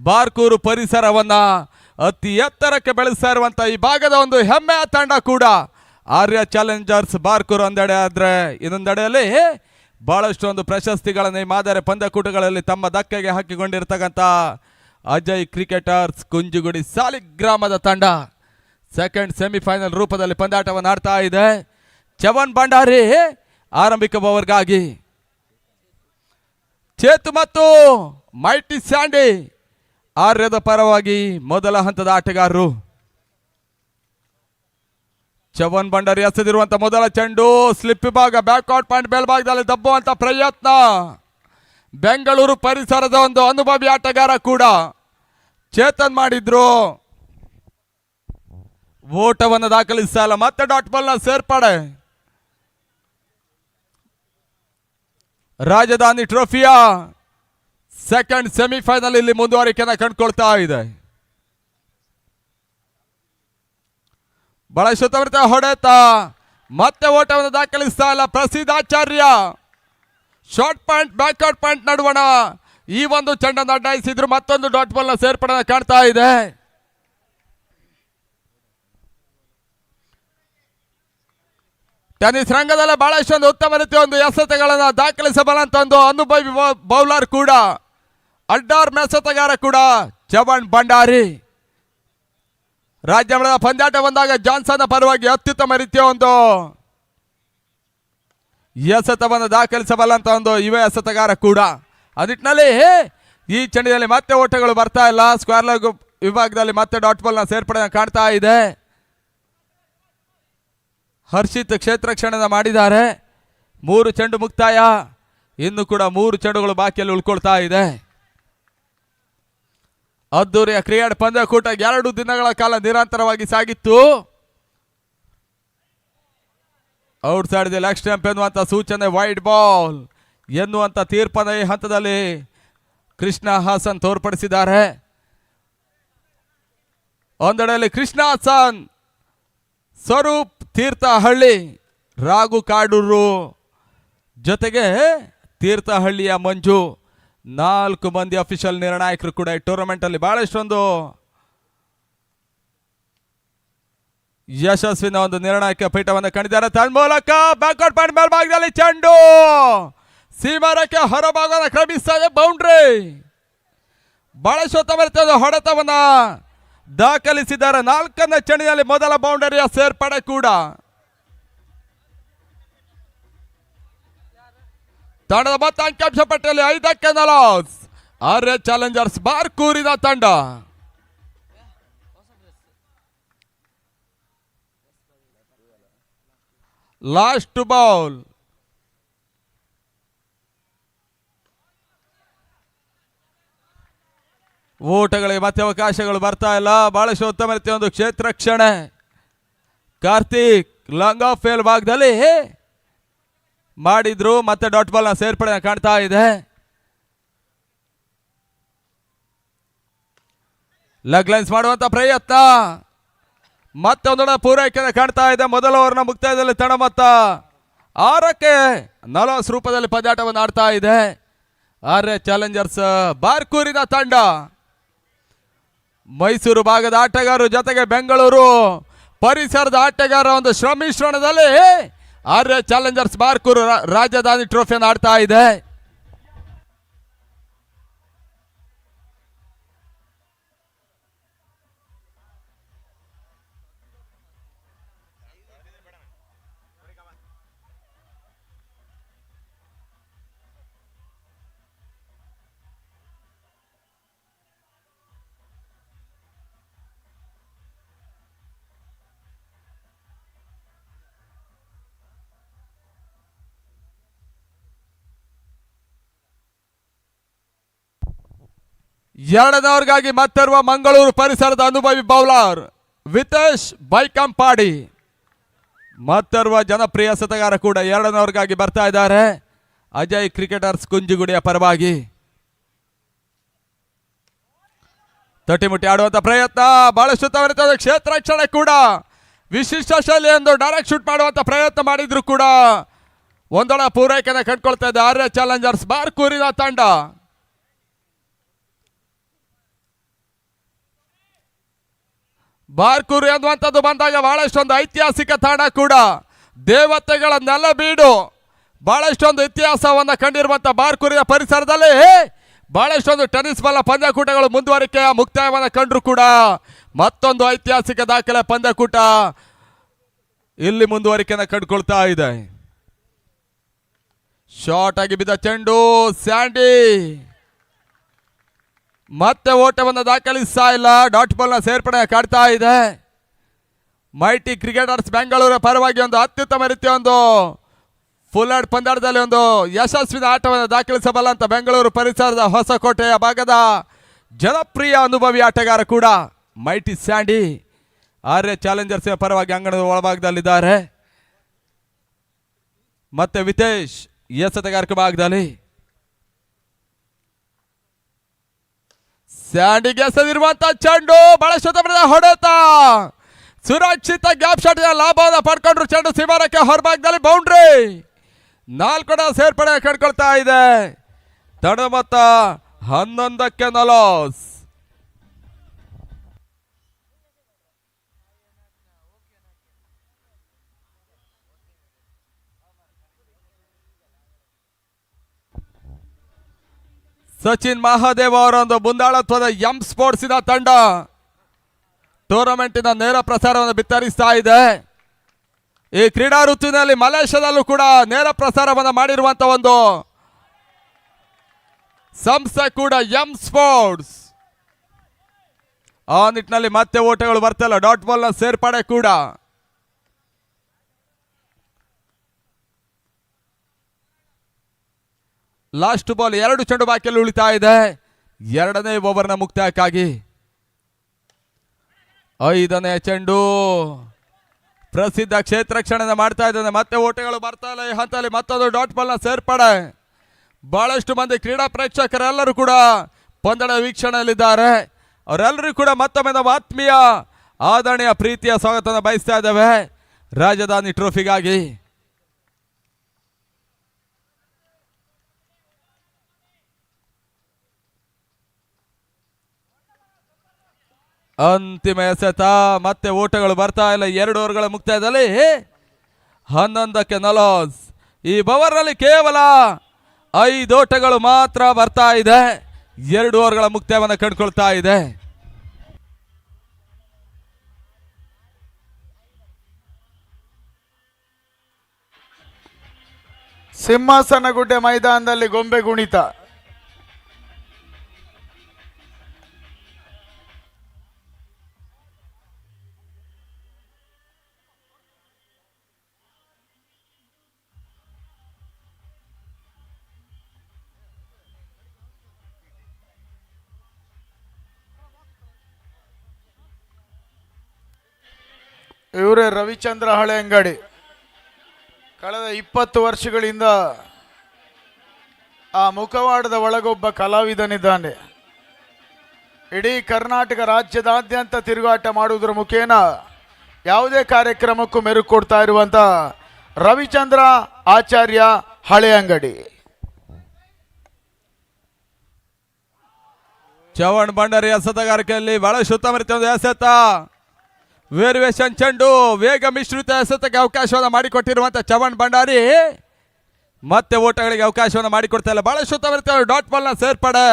ಬಾರ್ಕೂರು ಪರಿಸರವನ್ನ ಅತಿ ಎತ್ತರಕ್ಕೆ ಬೆಳೆಸ್ತಾ ಇರುವಂತ ಈ ಭಾಗದ ಒಂದು ಹೆಮ್ಮೆಯ ತಂಡ ಕೂಡ ಆರ್ಯ ಚಾಲೆಂಜರ್ಸ್ ಬಾರ್ಕೂರು ಒಂದೆಡೆ ಆದ್ರೆ ಇನ್ನೊಂದೆಡೆಯಲ್ಲಿ ಬಹಳಷ್ಟು ಒಂದು ಪ್ರಶಸ್ತಿಗಳನ್ನು ಈ ಮಾದರಿ ಪಂದ್ಯಕೂಟಗಳಲ್ಲಿ ತಮ್ಮ ದಕ್ಕೆಗೆ ಹಾಕಿಕೊಂಡಿರ್ತಕ್ಕಂಥ ಅಜಯ್ ಕ್ರಿಕೆಟರ್ಸ್ ಕುಂಜುಗುಡಿ ಸಾಲಿಗ್ರಾಮದ ತಂಡ ಸೆಕೆಂಡ್ ಸೆಮಿಫೈನಲ್ ರೂಪದಲ್ಲಿ ಪಂದ್ಯಾಟವನ್ನು ಆಡ್ತಾ ಇದೆ. ಚವನ್ ಭಂಡಾರಿ ಆರಂಭಿಕ ಓವರ್ಗಾಗಿ, ಚೇತು ಮತ್ತು ಮೈಟಿ ಸ್ಯಾಂಡಿ ಆರ್ಯದ ಪರವಾಗಿ ಮೊದಲ ಹಂತದ ಆಟಗಾರರು. ಚವನ್ ಭಂಡಾರಿ ಎಸೆದಿರುವಂತ ಮೊದಲ ಚೆಂಡು ಸ್ಲಿಪ್ ವಿಭಾಗ ಬ್ಯಾಕ್ಔಟ್ ಪಾಯಿಂಟ್ ಮೇಲ್ಭಾಗದಲ್ಲಿ ದಬ್ಬುವಂತ ಪ್ರಯತ್ನ. ಬೆಂಗಳೂರು ಪರಿಸರದ ಒಂದು ಅನುಭವಿ ಆಟಗಾರ ಕೂಡ ಚೇತನ್ ಮಾಡಿದ್ರು, ಓಟವನ್ನು ದಾಖಲಿಸಲ್ಲ. ಮತ್ತೆ ಡಾಟ್ ಬಾಲ್ ನ ಸೇರ್ಪಡೆ. ರಾಜಧಾನಿ ಟ್ರೋಫಿಯ ಸೆಕೆಂಡ್ ಸೆಮಿಫೈನಲ್ ಇಲ್ಲಿ ಮುಂದುವರಿಕೆಯನ್ನು ಕಂಡುಕೊಳ್ತಾ ಇದೆ. ಬಹಳ ಶುತವೃತ ಹೊಡೆತ, ಮತ್ತೆ ಓಟವನ್ನು ದಾಖಲಿಸ್ತಾ ಇಲ್ಲ ಪ್ರಸಿದ್ಧ ಆಚಾರ್ಯ. ಶಾರ್ಟ್ ಪಾಯಿಂಟ್ ಬ್ಯಾಕ್ಔಟ್ ಪಾಯಿಂಟ್ ನಡುವಣ ಈ ಒಂದು ಚೆಂಡನ್ನು ಅಡ್ಡಾಯಿಸಿದ್ರು. ಮತ್ತೊಂದು ಡಾಟ್ ಬಾಲ್ ನ ಸೇರ್ಪಡೆ ಕಾಣ್ತಾ ಇದೆ. ಟೆನ್ನಿಸ್ ರಂಗದಲ್ಲಿ ಬಹಳಷ್ಟೊಂದು ಉತ್ತಮ ರೀತಿಯ ಒಂದು ಎಸೆತಗಳನ್ನು ದಾಖಲಿಸಬಲ್ಲಂತ ಒಂದು ಅನುಭವಿ ಬೌಲರ್ ಕೂಡ, ಅಡ್ಡಾರ್ ಎಸೆತಗಾರ ಕೂಡ ಚವನ್ ಭಂಡಾರಿ. ರಾಜ್ಯ ಮಟ್ಟದ ಪಂದ್ಯಾಟ ಬಂದಾಗ ಜಾನ್ಸನ್ ಪರವಾಗಿ ಅತ್ಯುತ್ತಮ ರೀತಿಯ ಒಂದು ಎಸೆತವನ್ನು ದಾಖಲಿಸಬಲ್ಲಂತ ಒಂದು ಯುವ ಎಸೆತಗಾರ ಕೂಡ. ಆ ನಿಟ್ಟಿನಲ್ಲಿ ಈ ಚೆಂಡಿನಲ್ಲಿ ಮತ್ತೆ ಓಟಗಳು ಬರ್ತಾ ಇಲ್ಲ. ಸ್ಕ್ವೇರ್ ಲೆಗ್ ವಿಭಾಗದಲ್ಲಿ ಮತ್ತೆ ಡಾಟ್ ಬಾಲ್ ನ ಸೇರ್ಪಡೆ ಕಾಣ್ತಾ ಇದೆ. ಹರ್ಷಿತ್ ಕ್ಷೇತ್ರ ರಕ್ಷಣೆ ಮಾಡಿದ್ದಾರೆ. 3 ಚೆಂಡು ಮುಕ್ತಾಯ, ಇನ್ನು ಕೂಡ 3 ಚೆಂಡುಗಳು ಬಾಕಿಯಲ್ಲಿ ಉಳ್ಕೊಳ್ತಾ ಇದೆ. ಅದ್ದೂರಿಯ ಕ್ರಿಕೆಟ್ ಪಂದ್ಯಕೂಟ 2 ದಿನಗಳ ಕಾಲ ನಿರಂತರವಾಗಿ ಸಾಗಿತ್ತು. Outside the leg stump ಎನ್ನುವಂತ ಸೂಚನೆ, ವೈಡ್ ಬಾಲ್ ಎನ್ನುವಂತ ತೀರ್ಪನ್ನು ಈ ಹಂತದಲ್ಲಿ ಕೃಷ್ಣ ಹಾಸನ್ ತೋರ್ಪಡಿಸಿದ್ದಾರೆ. ಒಂದೆಡೆಯಲ್ಲಿ ಕೃಷ್ಣ ಹಾಸನ್, ಸ್ವರೂಪ್ ತೀರ್ಥಹಳ್ಳಿ, ರಾಘು ಕಾಡೂರು ಜೊತೆಗೆ ತೀರ್ಥಹಳ್ಳಿಯ ಮಂಜು, 4 ಮಂದಿ ಅಫಿಷಿಯಲ್ ನಿರ್ಣಾಯಕರು ಕೂಡ ಈ ಟೂರ್ನಮೆಂಟ್ ಅಲ್ಲಿ ಬಹಳಷ್ಟೊಂದು ಯಶಸ್ವಿನ ಒಂದು ನಿರ್ಣಾಯಕ ಪೀಠವನ್ನು ಕಂಡಿದ್ದಾರೆ. ತನ್ಮೂಲಕ ಬ್ಯಾಕ್ಔಟ್ ಪಾಯಿಂಟ್ ಮೇಲ್ಭಾಗದಲ್ಲಿ ಚೆಂಡು ಸೀಮಾರಕ್ಕೆ ಹೊರಭಾಗವನ್ನು ಕ್ರಮಿಸ್ತಾ ಇದೆ. ಬೌಂಡ್ರಿ, ಬಹಳಷ್ಟು ಹೊಡೆತವನ್ನ ದಾಖಲಿಸಿದ್ದಾರೆ. 4ನೇ ಚೆಂಡಿನಲ್ಲಿ ಮೊದಲ ಬೌಂಡರಿಯ ಸೇರ್ಪಡೆ ಕೂಡ. ತಂಡದ ಮೊತ್ತ ಅಂಕಿಅಂಶ ಪಟ್ಟಿಯಲ್ಲಿ 5ಕ್ಕೆ 4 ಆರ್ಯ ಚಾಲೆಂಜರ್ಸ್ ಬಾರ್ಕೂರಿನ ತಂಡ. ಲಾಸ್ಟ್ ಬಾಲ್, ಓಟಗಳಿಗೆ ಮತ್ತೆ ಅವಕಾಶಗಳು ಬರ್ತಾ ಇಲ್ಲ. ಬಹಳಷ್ಟು ಉತ್ತಮ ರೀತಿಯ ಒಂದು ಕ್ಷೇತ್ರ ರಕ್ಷಣೆ. ಕಾರ್ತಿಕ್ ಲಾಂಗ್ ಆಫ್ ಫೇಲ್ ಭಾಗದಲ್ಲಿ ಮಾಡಿದ್ರು, ಮತ್ತೆ ಡಾಟ್ ಬಾಲ್ ನ ಸೇರ್ಪಡೆ ಕಾಣ್ತಾ ಇದೆ. ಲೆಗ್ ಲೈನ್ಸ್ ಮಾಡುವಂತ ಪ್ರಯತ್ನ, ಮತ್ತೆ ಒಂದೊಂದು ಪೂರೈಕೆ ಕಾಣ್ತಾ ಇದೆ. ಮೊದಲ ಓವರ್ನ ಮುಕ್ತಾಯದಲ್ಲಿ ತಂಡ ಮೊತ್ತ 6ಕ್ಕೆ 40 ರೂಪದಲ್ಲಿ ಪಂದ್ಯಾಟವನ್ನು ಆಡ್ತಾ ಇದೆ ಆರ್ಯ ಚಾಲೆಂಜರ್ಸ್ ಬಾರ್ಕೂರಿನ ತಂಡ. ಮೈಸೂರು ಭಾಗದ ಆಟಗಾರರು ಜೊತೆಗೆ ಬೆಂಗಳೂರು ಪರಿಸರದ ಆಟಗಾರರ ಒಂದು ಶ್ರಮಿಶ್ರಣದಲ್ಲಿ ಆರ್ಯ ಚಾಲೆಂಜರ್ಸ್ ಬಾರ್ಕೂರು ರಾಜಧಾನಿ ಟ್ರೋಫಿಯನ್ನು ಆಡ್ತಾ ಇದೆ. ಎರಡನವರಿಗಾಗಿ ಮತ್ತಿರುವ ಮಂಗಳೂರು ಪರಿಸರದ ಅನುಭವಿ ಬೌಲರ್ ವಿತೇಶ್ ಬೈಕಂಪಾಡಿ, ಮತ್ತಿರುವ ಜನಪ್ರಿಯ ಎಸೆತಗಾರ ಕೂಡ ಎರಡನವರಿಗಾಗಿ ಬರ್ತಾ ಇದ್ದಾರೆ ಅಜಯ್ ಕ್ರಿಕೆಟರ್ಸ್ ಕುಂಜುಗುಡಿಯ ಪರವಾಗಿ. ತಟ್ಟಿಮುಟ್ಟಿ ಆಡುವಂತ ಪ್ರಯತ್ನ, ಬಹಳಷ್ಟು ತವರಿತ ಕ್ಷೇತ್ರ ರಕ್ಷಣೆ ಕೂಡ ವಿಶಿಷ್ಟ ಶೈಲಿಯೊಂದು ಡೈರೆಕ್ಟ್ ಶೂಟ್ ಮಾಡುವಂತ ಪ್ರಯತ್ನ ಮಾಡಿದ್ರು ಕೂಡ ಒಂದೊಳ ಪೂರೈಕೆಯನ್ನು ಕಂಡುಕೊಳ್ತಾ ಇದೆ ಆರ್ಯ ಚಾಲೆಂಜರ್ಸ್ ಬಾರ್ಕೂರಿನ ತಂಡ. ಬಾರ್ಕೂರು ಅನ್ನುವಂಥದ್ದು ಬಂದಾಗ ಬಹಳಷ್ಟೊಂದು ಐತಿಹಾಸಿಕ ತಾಣ ಕೂಡ, ದೇವತೆಗಳ ನೆಲ ಬೀಡು, ಬಹಳಷ್ಟೊಂದು ಇತಿಹಾಸವನ್ನು ಕಂಡಿರುವಂಥ ಬಾರ್ಕೂರಿನ ಪರಿಸರದಲ್ಲಿ ಬಹಳಷ್ಟೊಂದು ಟೆನ್ನಿಸ್ ಬಾಲ್ ಪಂದ್ಯಕೂಟಗಳು ಮುಂದುವರಿಕೆಯ ಮುಕ್ತಾಯವನ್ನು ಕಂಡ್ರು ಕೂಡ ಮತ್ತೊಂದು ಐತಿಹಾಸಿಕ ದಾಖಲೆ ಪಂದ್ಯಕೂಟ ಇಲ್ಲಿ ಮುಂದುವರಿಕೆಯನ್ನು ಕಂಡುಕೊಳ್ತಾ ಇದೆ. ಶಾರ್ಟ್ ಆಗಿ ಬಿದ್ದ ಚೆಂಡು, ಸ್ಯಾಂಡಿ ಮತ್ತೆ ಓಟವನ್ನು ದಾಖಲಿಸ್ತಾ ಇಲ್ಲ. ಡಾಟ್ ಬಾಲ್ನ ಸೇರ್ಪಡೆ ಕಾಡ್ತಾ ಇದೆ. ಮೈಟಿ ಕ್ರಿಕೆಟರ್ಸ್ ಬೆಂಗಳೂರು ಪರವಾಗಿ ಒಂದು ಅತ್ಯುತ್ತಮ ರೀತಿಯ ಒಂದು ಫುಲ್ ಆಡ್ ಪಂದ್ಯದಲ್ಲಿ ಒಂದು ಯಶಸ್ವಿನ ಆಟವನ್ನು ದಾಖಲಿಸಬಲ್ಲ ಅಂತ ಬೆಂಗಳೂರು ಪರಿಸರದ ಹೊಸಕೋಟೆಯ ಭಾಗದ ಜನಪ್ರಿಯ ಅನುಭವಿ ಆಟಗಾರ ಕೂಡ ಮೈಟಿ ಸ್ಯಾಂಡಿ ಆರ್ಯ ಚಾಲೆಂಜರ್ಸ್ ಪರವಾಗಿ ಅಂಗಣದ ಒಳಭಾಗದಲ್ಲಿದ್ದಾರೆ. ಮತ್ತೆ ವಿತೇಶ್ ಎಸೆತಗಾರಿಕೆ ಭಾಗದಲ್ಲಿ ಸ್ಯಾಂಡಿಗೆ ಎಸೆದಿರುವಂತ ಚೆಂಡು ಬಹಳ ಹೊಡೆತ, ಸುರಕ್ಷಿತ ಗ್ಯಾಪ್ ಶಾಟ್ ಲಾಭವನ್ನು ಪಡ್ಕೊಂಡ್ರು. ಚೆಂಡು ಸೀಮಾರಕ್ಕೆ ಹೊರಭಾಗದಲ್ಲಿ ಬೌಂಡ್ರಿ, 4 ಸೇರ್ಪಡೆ ಕಂಡುಕೊಳ್ತಾ ಇದೆ. ತಂಡ ಮೊತ್ತ 11ಕ್ಕೆ 40. ಸಚಿನ್ ಮಹಾದೇವ್ ಅವರೊಂದು ಮುಂದಾಳತ್ವದ ಎಂ ಸ್ಪೋರ್ಟ್ಸಿನ ತಂಡ ಟೂರ್ನಮೆಂಟಿನ ನೇರ ಪ್ರಸಾರವನ್ನು ಬಿತ್ತರಿಸ್ತಾ ಇದೆ. ಈ ಕ್ರೀಡಾ ಋತುವಿನಲ್ಲಿ ಮಲೇಷ್ಯಾದಲ್ಲೂ ಕೂಡ ನೇರ ಪ್ರಸಾರವನ್ನು ಮಾಡಿರುವಂತ ಒಂದು ಸಂಸ್ಥೆ ಕೂಡ ಎಂ ಸ್ಪೋರ್ಟ್ಸ್. ಆ ನಿಟ್ಟಿನಲ್ಲಿ ಮತ್ತೆ ಓಟಗಳು ಬರ್ತಿಲ್ಲ. ಡಾಟ್ ಬಾಲ್ನ ಸೇರ್ಪಡೆ ಕೂಡ ಲಾಸ್ಟ್ ಬಾಲ್ 2 ಚೆಂಡು ಬಾಕಿಯಲ್ಲಿ ಉಳಿತಾ ಇದೆ. 2ನೇ ಓವರ್ನ ಮುಕ್ತಾಯಕ್ಕಾಗಿ 5ನೇ ಚೆಂಡು ಪ್ರಸಿದ್ಧ ಕ್ಷೇತ್ರ ರಕ್ಷಣೆ ಮಾಡ್ತಾ ಇದ್ದಾನೆ. ಮತ್ತೆ ಓಟಗಳು ಬರ್ತಾ ಇಲ್ಲ. ಈ ಹಂತದಲ್ಲಿ ಮತ್ತೊಂದು ಡಾಟ್ ಬಾಲ್ನ ಸೇರ್ಪಡೆ. ಬಹಳಷ್ಟು ಮಂದಿ ಕ್ರೀಡಾ ಪ್ರೇಕ್ಷಕರೆಲ್ಲರೂ ಕೂಡ ಪಂದ್ಯದ ವೀಕ್ಷಣೆಯಲ್ಲಿದ್ದಾರೆ. ಅವರೆಲ್ಲರೂ ಕೂಡ ಮತ್ತೊಮ್ಮೆ ನಮ್ಮ ಆತ್ಮೀಯ ಆದರಣೆಯ ಪ್ರೀತಿಯ ಸ್ವಾಗತವನ್ನು ಬಯಸ್ತಾ ಇದ್ದೇವೆ ರಾಜಧಾನಿ ಟ್ರೋಫಿಗಾಗಿ. ಅಂತಿಮ ಎಸೆತ. ಮತ್ತೆ ಓಟಗಳು ಬರ್ತಾ ಇಲ್ಲ. 2 ಓವರ್ಗಳ ಮುಕ್ತಾಯದಲ್ಲಿ 11ಕ್ಕೆ 40. ಈ ಓವರ್ನಲ್ಲಿ ಕೇವಲ 5 ಓಟಗಳು ಮಾತ್ರ ಬರ್ತಾ ಇದೆ. 2 ಓವರ್ಗಳ ಮುಕ್ತಾಯವನ್ನು ಕಂಡುಕೊಳ್ತಾ ಇದೆ. ಸಿಂಹಾಸನಗುಡ್ಡೆ ಮೈದಾನದಲ್ಲಿ ಗೊಂಬೆ ಕುಣಿತ. ಇವರೇ ರವಿಚಂದ್ರ ಹಳೆಯಂಗಡಿ. ಕಳೆದ 20 ವರ್ಷಗಳಿಂದ ಆ ಮುಖವಾಡದ ಒಳಗೊಬ್ಬ ಕಲಾವಿದನಿದ್ದಾನೆ. ಇಡೀ ಕರ್ನಾಟಕ ರಾಜ್ಯದಾದ್ಯಂತ ತಿರುಗಾಟ ಮಾಡುವುದರ ಮುಖೇನ ಯಾವುದೇ ಕಾರ್ಯಕ್ರಮಕ್ಕೂ ಮೆರುಗು ಕೊಡ್ತಾ ಇರುವಂತ ರವಿಚಂದ್ರ ಆಚಾರ್ಯ ಹಳೆಯಂಗಡಿ. ಚವಣ್ ಭಂಡಾರಿ ಎಸೆತಗಾರಿಕೆಯಲ್ಲಿ ಬಹಳ ಉತ್ತಮ ರೀತಿಯ ಒಂದು ಎಸೆತ. ವೇರಿಯೇಷನ್ ಚೆಂಡು, ವೇಗ ಮಿಶ್ರಿತ ಎಸೆತಕ್ಕೆ ಅವಕಾಶವನ್ನು ಮಾಡಿಕೊಟ್ಟಿರುವಂತ ಚವಣ್ ಭಂಡಾರಿ ಮತ್ತೆ ಓಟಗಳಿಗೆ ಅವಕಾಶವನ್ನು ಮಾಡಿಕೊಡ್ತಾ ಇಲ್ಲ. ಬಹಳ ಉತ್ತಮ ರೀತಿಯ ಡಾಟ್ ಬಾಲ್ನ ಸೇರ್ಪಡೆ.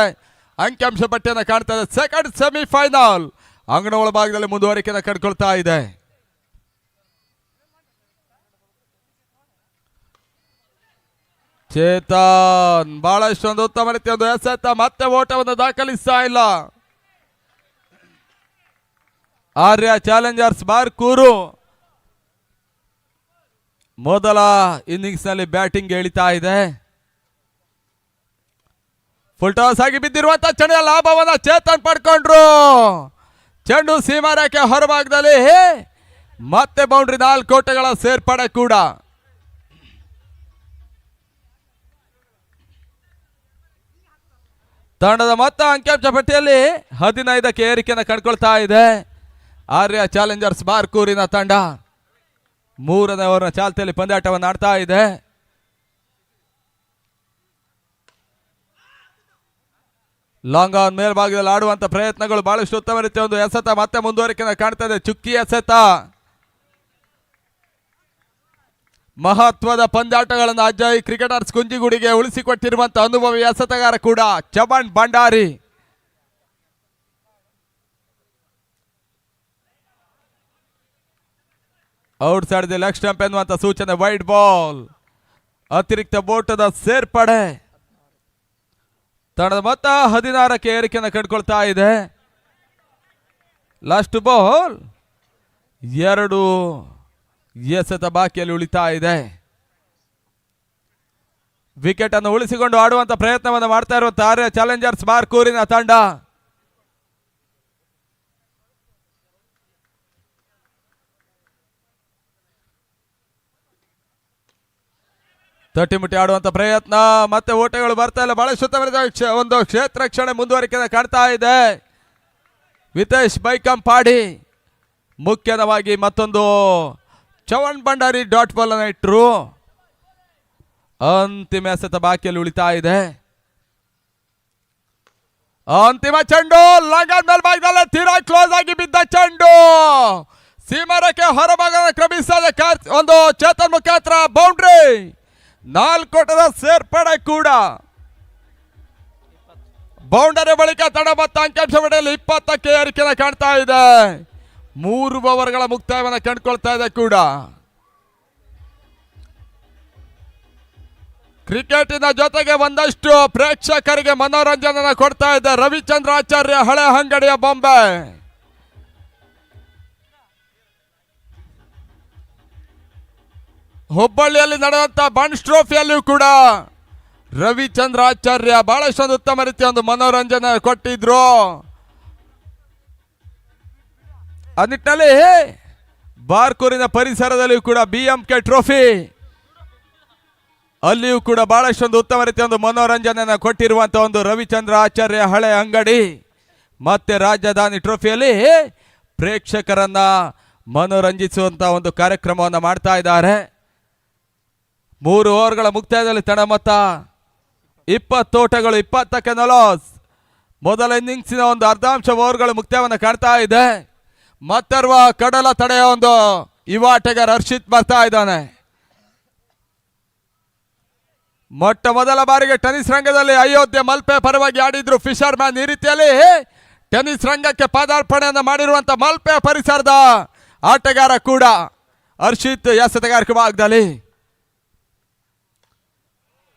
ಅಂಕಿಅಂಶ ಪಟ್ಟಿಯನ್ನು ಕಾಣ್ತಾ ಇದೆ. ಸೆಕೆಂಡ್ ಸೆಮಿಫೈನಲ್ ಅಂಗಣ ಒಳಭಾಗದಲ್ಲಿ ಮುಂದುವರಿಕೆಯನ್ನು ಕಂಡುಕೊಳ್ತಾ ಇದೆ. ಚೇತನ್ ಬಹಳಷ್ಟೊಂದು ಉತ್ತಮ ರೀತಿಯ ಒಂದು ಎಸೆತ. ಮತ್ತೆ ಓಟವನ್ನು ದಾಖಲಿಸ್ತಾ ಇಲ್ಲ. ಆರ್ಯ ಚಾಲೆಂಜರ್ಸ್ ಬಾರ್ಕೂರು ಮೊದಲ ಇನ್ನಿಂಗ್ಸ್ ನಲ್ಲಿ ಬ್ಯಾಟಿಂಗ್ ಎಳಿತಾ ಇದೆ. ಫುಲ್ ಟಾಸ್ ಆಗಿ ಬಿದ್ದಿರುವಂತ ಚೆಂಡಿನ ಲಾಭವನ್ನ ಚೇತನ್ ಪಡ್ಕೊಂಡ್ರು. ಚೆಂಡು ಸೀಮಾರೇಖೆ ಹೊರಭಾಗದಲ್ಲಿ ಮತ್ತೆ ಬೌಂಡ್ರಿ. 4 ಓಟಗಳ ಸೇರ್ಪಡೆ ಕೂಡ. ತಂಡದ ಮೊತ್ತ ಅಂಕಿಅಂಶ ಪಟ್ಟಿಯಲ್ಲಿ 15ಕ್ಕೆ ಏರಿಕೆಯನ್ನು ಕಂಡುಕೊಳ್ತಾ ಇದೆ. ಆರ್ಯ ಚಾಲೆಂಜರ್ಸ್ ಬಾರ್ಕೂರಿನ ತಂಡ 3ನೇ ಓವರ್ನ ಚಾಲ್ತಿಯಲ್ಲಿ ಪಂದ್ಯಾಟವನ್ನು ಆಡ್ತಾ ಇದೆ. ಲಾಂಗ್ ಆನ್ ಮೇಲ್ಭಾಗದಲ್ಲಿ ಆಡುವಂತ ಪ್ರಯತ್ನಗಳು ಬಹಳಷ್ಟು ಉತ್ತಮ ರೀತಿಯ ಒಂದು ಎಸೆತ ಮತ್ತೆ ಮುಂದುವರಿಕೆ ಕಾಣ್ತಾ ಇದೆ. ಚುಕ್ಕಿ ಎಸೆತ ಮಹತ್ವದ ಪಂದ್ಯಾಟಗಳನ್ನು ಅಜಯ್ ಕ್ರಿಕೆಟರ್ಸ್ ಕುಂಜಿಗುಡಿಗೆ ಉಳಿಸಿಕೊಟ್ಟಿರುವಂತಹ ಅನುಭವಿ ಎಸೆತಗಾರ ಕೂಡ Chaman Bhandari. Out side the leg stump ಎನ್ನುವಂತ ಸೂಚನೆ. ವೈಡ್ ಬಾಲ್, ಅತಿರಿಕ್ತ ಬೋಟದ ಸೇರ್ಪಡೆ. ತಂಡದ ಮೊತ್ತ 16ಕ್ಕೆ ಏರಿಕೆಯನ್ನು ಕಂಡುಕೊಳ್ತಾ ಇದೆ. ಲಾಸ್ಟ್ ಬಾಲ್ 2 ಎಸೆತ ಬಾಕಿಯಲ್ಲಿ ಉಳಿತಾ ಇದೆ. ವಿಕೆಟ್ ಅನ್ನು ಉಳಿಸಿಕೊಂಡು ಆಡುವಂತ ಪ್ರಯತ್ನವನ್ನು ಮಾಡ್ತಾ ಇರುವಂತಹ ಆರ್ಯ ಚಾಲೆಂಜರ್ಸ್ ಬಾರ್ಕೂರಿನ ತಂಡ. ತಟ್ಟಿಮುಟ್ಟಿ ಆಡುವಂತ ಪ್ರಯತ್ನ, ಮತ್ತೆ ಓಟಗಳು ಬರ್ತಾ ಇಲ್ಲ. ಬಹಳಷ್ಟು ಒಂದು ಕ್ಷೇತ್ರ ರಕ್ಷಣೆ ಮುಂದುವರಿಕೆ ಕಾಣ್ತಾ ಇದೆ. ವಿತೇಶ್ ಬೈಕಂಪಾಡಿ ಮುಖ್ಯವಾಗಿ ಮತ್ತೊಂದು ಚವನ್ ಭಂಡಾರಿ ಡಾಟ್ ಬಾಲ್ ಅನ್ನು ಇಟ್ಟರು. ಅಂತಿಮ ಎಸೆತ ಬಾಕಿಯಲ್ಲಿ ಉಳಿತಾ ಇದೆ. ಅಂತಿಮ ಚೆಂಡು ಲಂಗನ್ ಮೇಲ್ಭಾಗದಲ್ಲಿ ತೀರಾ ಕ್ಲೋಸ್ ಆಗಿ ಬಿದ್ದ ಚೆಂಡು ಸೀಮಾರಕ್ಕೆ ಹೊರಭಾಗ ಕ್ರಮಿಸದೆ ಒಂದು ಚೇತನ್ ಮುಖಾಂತರ ಬೌಂಡ್ರಿ. 4 ಓಟದ ಸೇರ್ಪಡೆ ಕೂಡ. ಬೌಂಡರಿ ಬಳಿಕ ತಡ ಮತ್ತು ಅಂಕಿಅಂಶ ಪಡೆಯಲು 20ಕ್ಕೆ ಏರಿಕೆಯನ್ನು ಕಾಣ್ತಾ ಇದೆ. 3 ಓವರ್ಗಳ ಮುಕ್ತಾಯವನ್ನು ಕಂಡುಕೊಳ್ತಾ ಇದೆ ಕೂಡ. ಕ್ರಿಕೆಟಿನ ಜೊತೆಗೆ ಒಂದಷ್ಟು ಪ್ರೇಕ್ಷಕರಿಗೆ ಮನೋರಂಜನೆ ಕೊಡ್ತಾ ಇದೆ ರವಿಚಂದ್ರ ಆಚಾರ್ಯ ಹಳೆ ಅಂಗಡಿಯ ಬೊಂಬೆ. ಹುಬ್ಬಳ್ಳಿಯಲ್ಲಿ ನಡೆದಂತ ಬನ್ಸ್ ಟ್ರೋಫಿಯಲ್ಲಿಯೂ ಕೂಡ ರವಿಚಂದ್ರ ಆಚಾರ್ಯ ಬಹಳಷ್ಟೊಂದು ಉತ್ತಮ ರೀತಿಯ ಒಂದು ಮನೋರಂಜನೆ ಕೊಟ್ಟಿದ್ರು. ಆ ನಿಟ್ಟಿನಲ್ಲಿ ಬಾರ್ಕೂರಿನ ಪರಿಸರದಲ್ಲಿಯೂ ಕೂಡ BMK ಟ್ರೋಫಿ ಅಲ್ಲಿಯೂ ಕೂಡ ಬಹಳಷ್ಟೊಂದು ಉತ್ತಮ ರೀತಿಯ ಒಂದು ಮನೋರಂಜನೆಯನ್ನು ಕೊಟ್ಟಿರುವಂತಹ ಒಂದು ರವಿಚಂದ್ರ ಆಚಾರ್ಯ ಹಳೆ ಅಂಗಡಿ ಮತ್ತೆ ರಾಜಧಾನಿ ಟ್ರೋಫಿಯಲ್ಲಿ ಪ್ರೇಕ್ಷಕರನ್ನ ಮನೋರಂಜಿಸುವಂತಹ ಒಂದು ಕಾರ್ಯಕ್ರಮವನ್ನು ಮಾಡ್ತಾ ಇದ್ದಾರೆ. 3 ಓವರ್ಗಳ ಮುಕ್ತಾಯದಲ್ಲಿ ತಡ ಮೊತ್ತ 20 ಓಟಗಳು 20ಕ್ಕೆ ನಲಾಸ್. ಮೊದಲ ಇನ್ನಿಂಗ್ಸಿನ ಒಂದು ಅರ್ಧಾಂಶ ಓವರ್ಗಳು ಮುಕ್ತಾಯವನ್ನು ಕಾಣ್ತಾ ಇದೆ. ಮತ್ತರ್ವ ಕಡಲ ತಡೆಯ ಒಂದು ಯುವ ಆಟಗಾರ ಹರ್ಷಿತ್ ಬರ್ತಾ ಇದ್ದಾನೆ. ಮೊಟ್ಟ ಮೊದಲ ಬಾರಿಗೆ ಟೆನಿಸ್ ರಂಗದಲ್ಲಿ ಅಯೋಧ್ಯೆ ಮಲ್ಪೆ ಪರವಾಗಿ ಆಡಿದ್ರು ಫಿಶರ್ ಮ್ಯಾನ್. ಈ ರೀತಿಯಲ್ಲಿ ಟೆನಿಸ್ ರಂಗಕ್ಕೆ ಪಾದಾರ್ಪಣೆಯನ್ನು ಮಾಡಿರುವಂತ ಮಲ್ಪೆ ಪರಿಸರದ ಆಟಗಾರ ಕೂಡ ಹರ್ಷಿತ್ ಎಸೆತಗಾರಿಕೆ ಭಾಗದಲ್ಲಿ.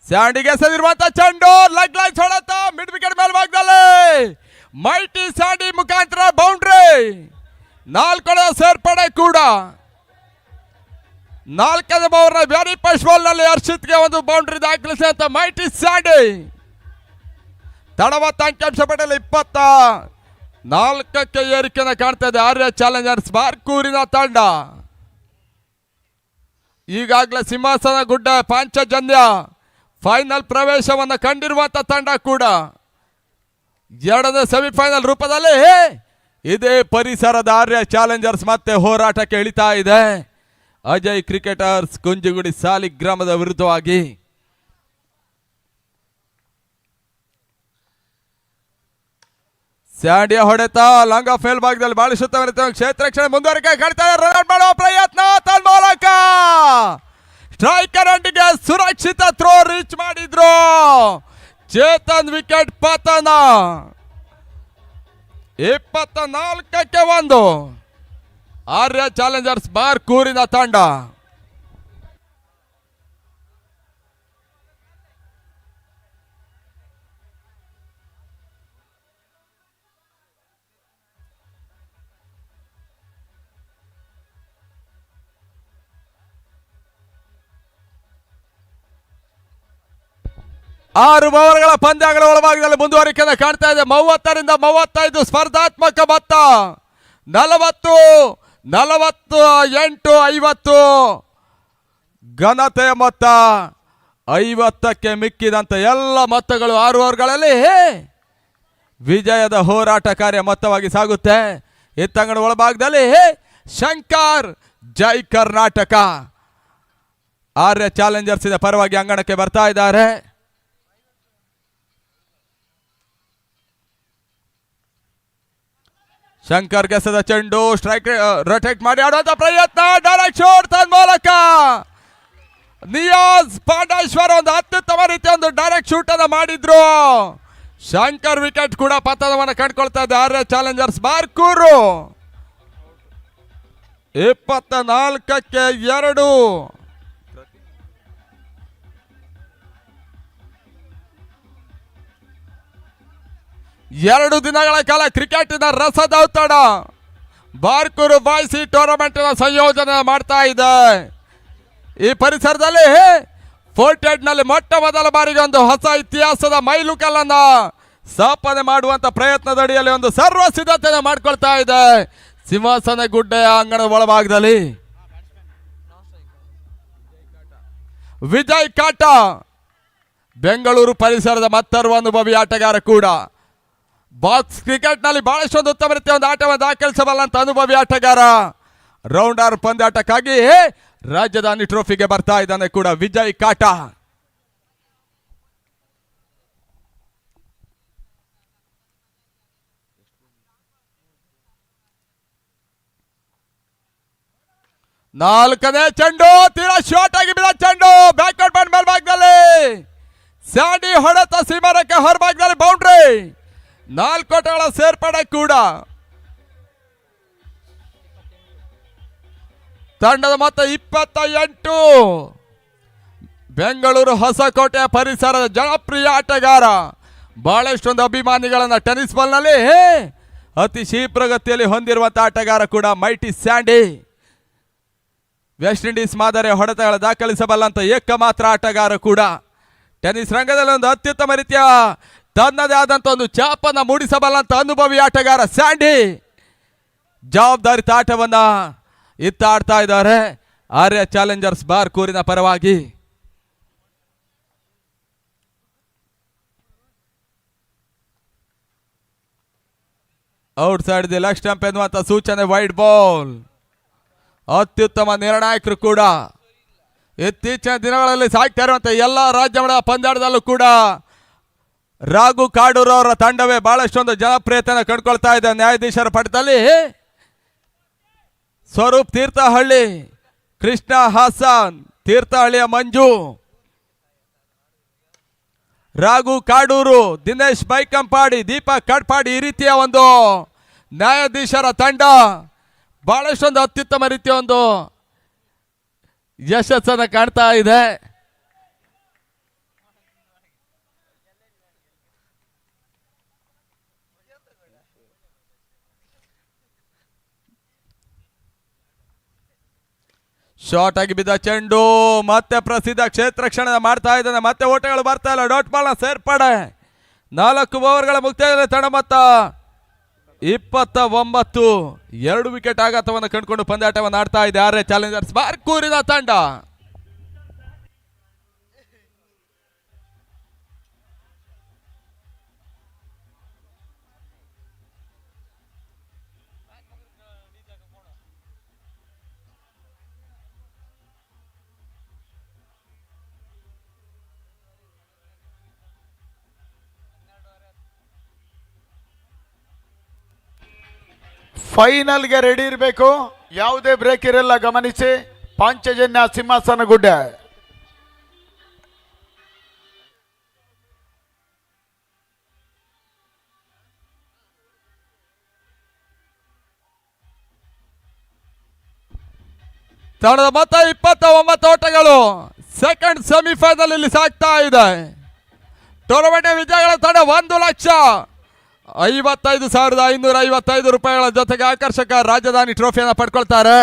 ಸ್ಯಾಂಡಿಗೆ ಎಸೆದಿರುವಂತ ಚೆಂಡು ಲೆಗ್ ಲೈನ್ಸ್ ಹೊಡೆತ ಮಿಡ್ ವಿಕೆಟ್ ಮೇಲ್ಭಾಗದಲ್ಲಿ ಮೈಟಿ ಸ್ಯಾಂಡಿ ಮುಖಾಂತರ ಬೌಂಡ್ರಿ. 4 ಸೇರ್ಪಡೆ ಕೂಡ. 4ನೇ ಓವರ್ನ ವೆರಿ ಫಸ್ಟ್ ಬಾಲ್ ನಲ್ಲಿ ಹರ್ಷಿತ್ಗೆ ಒಂದು ಬೌಂಡ್ರಿ ದಾಖಲಿಸಿದಂತ ಮೈಟಿ ಸ್ಯಾಂಡಿ. ತಡವತ್ತ ಅಂಕಿಅಂಶ ಪಡೆಯಲು 24ಕ್ಕೆ ಏರಿಕೆಯನ್ನು ಕಾಣ್ತಾ ಇದೆ ಆರ್ಯ ಚಾಲೆಂಜರ್ಸ್ ಬಾರ್ಕೂರಿನ ತಂಡ. ಈಗಾಗಲೇ ಸಿಂಹಾಸನ ಗುಡ್ಡ ಪಾಂಚಜನ್ಯ ಫೈನಲ್ ಪ್ರವೇಶವನ್ನು ಕಂಡಿರುವಂತ ತಂಡ ಕೂಡ 2ನೇ ಸೆಮಿಫೈನಲ್ ರೂಪದಲ್ಲಿ ಇದೇ ಪರಿಸರದ ಆರ್ಯ ಚಾಲೆಂಜರ್ಸ್ ಮತ್ತೆ ಹೋರಾಟಕ್ಕೆ ಇಳಿತಾ ಇದೆ. ಅಜಯ್ ಕ್ರಿಕೆಟರ್ಸ್ ಕುಂಜಿಗುಡಿ ಸಾಲಿಗ್ರಾಮದ ವಿರುದ್ಧವಾಗಿ. ಸ್ಯಾಂಡಿಯ ಹೊಡೆತ ಲಾಂಗ್ ಆಫ್ ಮೇಲ್ಭಾಗದಲ್ಲಿ ಬಹಳ ಕ್ಷೇತ್ರ ರಕ್ಷಣೆ ಮುಂದುವರಿಕೆ ಕಾಣ್ತಾ ಇದೆ. ರನ್ ಮಾಡುವ ಪ್ರಯತ್ನ ತನ್ಮೂಲಕ ಸ್ಟ್ರೈಕರ್ ಅಂಡಿಗೆ ಸುರಕ್ಷಿತ ಥ್ರೋ ರೀಚ್ ಮಾಡಿದ್ರು. ಚೇತನ್ ವಿಕೆಟ್ ಪತನ. 24ಕ್ಕೆ 1 ಆರ್ಯ ಚಾಲೆಂಜರ್ಸ್ ಬಾರ್ಕೂರಿನ ತಂಡ. ಆರು ಓವರ್ಗಳ ಪಂದ್ಯಗಳ ಒಳಭಾಗದಲ್ಲಿ ಮುಂದುವರಿಕೆಯನ್ನು ಕಾಣ್ತಾ ಇದೆ. 30ರಿಂದ 35 ಸ್ಪರ್ಧಾತ್ಮಕ ಮೊತ್ತ. 40, 48, 50 ಘನತೆಯ ಮೊತ್ತ. 50ಕ್ಕೆ ಮಿಕ್ಕಿದಂತ ಎಲ್ಲ ಮೊತ್ತಗಳು 6 ಓವರ್ಗಳಲ್ಲಿ ವಿಜಯದ ಹೋರಾಟ ಕಾರ್ಯ ಮೊತ್ತವಾಗಿ ಸಾಗುತ್ತೆ. ಇತ್ತಂಗಡ ಒಳಭಾಗದಲ್ಲಿ ಶಂಕರ್ ಜೈ ಕರ್ನಾಟಕ ಆರ್ಯ ಚಾಲೆಂಜರ್ಸ್ ಪರವಾಗಿ ಅಂಗಣಕ್ಕೆ ಬರ್ತಾ ಇದ್ದಾರೆ. ಶಂಕರ್ ಗೆಸದ ಚೆಂಡು ಸ್ಟ್ರೈಕ್ ರೊಟೇಟ್ ಮಾಡಿ ಆಡುವಂತ ಪ್ರಯತ್ನ ಡೈರೆಕ್ಟ್ ಶಾಟ್ ತನ್ನ ಮೂಲಕ ನಿಯಾಜ್ ಪಾಂಡೇಶ್ವರ್ ಒಂದು ಅತ್ಯುತ್ತಮ ರೀತಿಯ ಒಂದು ಡೈರೆಕ್ಟ್ ಶೂಟ್ ಅನ್ನ ಮಾಡಿದ್ರು. ಶಂಕರ್ ವಿಕೆಟ್ ಕೂಡ ಪತನವನ್ನು ಕಂಡುಕೊಳ್ತಾ ಇದೆ. ಆರ್ಯ ಚಾಲೆಂಜರ್ಸ್ ಬಾರ್ಕೂರು 24ಕ್ಕೆ 2. ಎರಡು ದಿನಗಳ ಕಾಲ ಕ್ರಿಕೆಟಿನ ರಸದೌತಣ ಬಾರ್ಕೂರು ಬಾಯ್ಸಿ ಟೂರ್ನಮೆಂಟಿನ ಸಂಯೋಜನೆ ಮಾಡ್ತಾ ಇದೆ. ಈ ಪರಿಸರದಲ್ಲಿ ಫೋರ್ಟೆಡ್ನಲ್ಲಿ ಮೊಟ್ಟ ಮೊದಲ ಬಾರಿಗೆ ಒಂದು ಹೊಸ ಇತಿಹಾಸದ ಮೈಲುಕಲ್ಲನ್ನ ಸ್ಥಾಪನೆ ಮಾಡುವಂತ ಪ್ರಯತ್ನದಡಿಯಲ್ಲಿ ಒಂದು ಸರ್ವ ಸಿದ್ಧತೆಯನ್ನು ಮಾಡ್ಕೊಳ್ತಾ ಇದೆ. ಸಿಂಹಾಸನ ಗುಡ್ಡೆಯ ಅಂಗಣದ ಒಳಭಾಗದಲ್ಲಿ ವಿಜಯ್ ಕಾಟ ಬೆಂಗಳೂರು ಪರಿಸರದ ಮತ್ತರ್ವ ಅನುಭವಿ ಆಟಗಾರ ಕೂಡ. ಬಾಕ್ಸ್ ಕ್ರಿಕೆಟ್ನಲ್ಲಿ ಬಹಳಷ್ಟು ಒಂದು ಉತ್ತಮ ರೀತಿಯ ಒಂದು ಆಟವನ್ನು ದಾಖಲಿಸಬಲ್ಲಂತ ಅನುಭವಿ ಆಟಗಾರ. ರೌಂಡರ್ ಪಂದ್ಯಾಟಕ್ಕಾಗಿ ರಾಜಧಾನಿ ಟ್ರೋಫಿಗೆ ಬರ್ತಾ ಇದ್ದಾನೆ ಕೂಡ ವಿಜಯ್ ಕಾಟ. ನಾಲ್ಕನೇ ಚೆಂಡು ತೀರಾ ಶಾರ್ಟ್ ಆಗಿ ಬಿದ್ದ ಚೆಂಡು ಬ್ಯಾಕ್ವರ್ಡ್ ಬ್ಯಾಂಡ್ ಮೇಲ್ಭಾಗದಲ್ಲಿ ಸ್ಯಾಂಡಿ ಹೊಡೆತ ಸೀಮಾರಕ್ಕೆ ಹೊರಭಾಗದಲ್ಲಿ ಬೌಂಡ್ರಿ. 4 ಓಟಗಳ ಸೇರ್ಪಡೆ ಕೂಡ. ತಂಡದ ಮೊತ್ತ 28. ಬೆಂಗಳೂರು ಹೊಸಕೋಟೆಯ ಪರಿಸರದ ಜನಪ್ರಿಯ ಆಟಗಾರ. ಬಹಳಷ್ಟೊಂದು ಅಭಿಮಾನಿಗಳನ್ನ ಟೆನಿಸ್ ಬಾಲ್ನಲ್ಲಿ ಅತಿ ಶೀಘ್ರಗತಿಯಲ್ಲಿ ಹೊಂದಿರುವಂತಹ ಆಟಗಾರ ಕೂಡ ಮೈಟಿ ಸ್ಯಾಂಡಿ. ವೆಸ್ಟ್ ಇಂಡೀಸ್ ಮಾದರಿಯ ಹೊಡೆತಗಳ ದಾಖಲಿಸಬಲ್ಲಂತ ಏಕಮಾತ್ರ ಆಟಗಾರ ಕೂಡ. ಟೆನಿಸ್ ರಂಗದಲ್ಲಿ ಒಂದು ಅತ್ಯುತ್ತಮ ರೀತಿಯ ತನ್ನದೇ ಆದಂತ ಒಂದು ಛಾಪನ್ನ ಮೂಡಿಸಬಲ್ಲಂತ ಅನುಭವಿ ಆಟಗಾರ ಸ್ಯಾಂಡಿ. ಜವಾಬ್ದಾರಿತ ಆಟವನ್ನ ಇತ್ತ ಆಡ್ತಾ ಇದ್ದಾರೆ ಆರ್ಯ ಚಾಲೆಂಜರ್ಸ್ ಬಾರ್ಕೂರಿನ ಪರವಾಗಿ. Out side the leg stump ಎನ್ನುವಂತ ಸೂಚನೆ, ವೈಡ್ ಬಾಲ್. ಅತ್ಯುತ್ತಮ ನಿರ್ಣಾಯಕರು ಕೂಡ. ಇತ್ತೀಚಿನ ದಿನಗಳಲ್ಲಿ ಸಾಗ್ತಾ ಇರುವಂತ ಎಲ್ಲ ರಾಜ್ಯಗಳ ಪಂದ್ಯಾಟದಲ್ಲೂ ಕೂಡ ರಾಘು ಕಾಡೂರು ಅವರ ತಂಡವೇ ಬಹಳಷ್ಟೊಂದು ಜನಪ್ರಿಯತೆಯನ್ನು ಕಂಡುಕೊಳ್ತಾ ಇದೆ. ನ್ಯಾಯಾಧೀಶರ ಪಟ್ಟದಲ್ಲಿ ಸ್ವರೂಪ್ ತೀರ್ಥಹಳ್ಳಿ, ಕೃಷ್ಣ ಹಾಸನ್, ತೀರ್ಥಹಳ್ಳಿಯ ಮಂಜು, ರಾಘು ಕಾಡೂರು, ದಿನೇಶ್ ಬೈಕಂಪಾಡಿ, ದೀಪಕ್ ಕಡ್ಪಾಡಿ, ಈ ರೀತಿಯ ಒಂದು ನ್ಯಾಯಾಧೀಶರ ತಂಡ ಬಹಳಷ್ಟೊಂದು ಅತ್ಯುತ್ತಮ ರೀತಿಯ ಒಂದು ಯಶಸ್ಸನ್ನು ಕಾಣ್ತಾ ಇದೆ. ಶಾರ್ಟ್ ಆಗಿ ಬಿದ್ದ ಚೆಂಡು ಮತ್ತೆ ಪ್ರಸಿದ್ಧ ಕ್ಷೇತ್ರ ಕ್ಷಣ ಮಾಡ್ತಾ ಇದ್ದಾನೆ. ಮತ್ತೆ ಓಟಗಳು ಬರ್ತಾ ಇಲ್ಲ. ಡಾಟ್ ಬಾಲ್ನ ಸೇರ್ಪಡೆ. 4 ಓವರ್ಗಳ ಮುಕ್ತಾಯದಲ್ಲಿ ತಂಡ ಮೊತ್ತ 29. 2 ವಿಕೆಟ್ ಆಘಾತವನ್ನು ಕಂಡುಕೊಂಡು ಪಂದ್ಯಾಟವನ್ನು ಆಡ್ತಾ ಇದೆ ಆರ್ಯ ಚಾಲೆಂಜರ್ಸ್ ಬಾರ್ಕೂರಿನ ತಂಡ. ಫೈನಲ್ಗೆ ರೆಡಿ ಇರಬೇಕು. ಯಾವುದೇ ಬ್ರೇಕ್ ಇರಲ್ಲ, ಗಮನಿಸಿ. ಪಾಂಚಜನ್ಯ ಸಿಂಹಾಸನ ಗುಡ್ಡೆ. ತಂಡದ ಮೊತ್ತ 29 ಓಟಗಳು. ಸೆಕೆಂಡ್ ಸೆಮಿಫೈನಲ್ ಇಲ್ಲಿ ಸಾಗ್ತಾ ಇದೆ. ಟೂರ್ನಮೆಂಟ್ ವಿಜಯಗಳ ತಂಡ 1,55,555 ರೂಪಾಯಿಗಳ ಜೊತೆಗೆ ಆಕರ್ಷಕ ರಾಜಧಾನಿ ಟ್ರೋಫಿಯನ್ನು ಪಡ್ಕೊಳ್ತಾರೆ.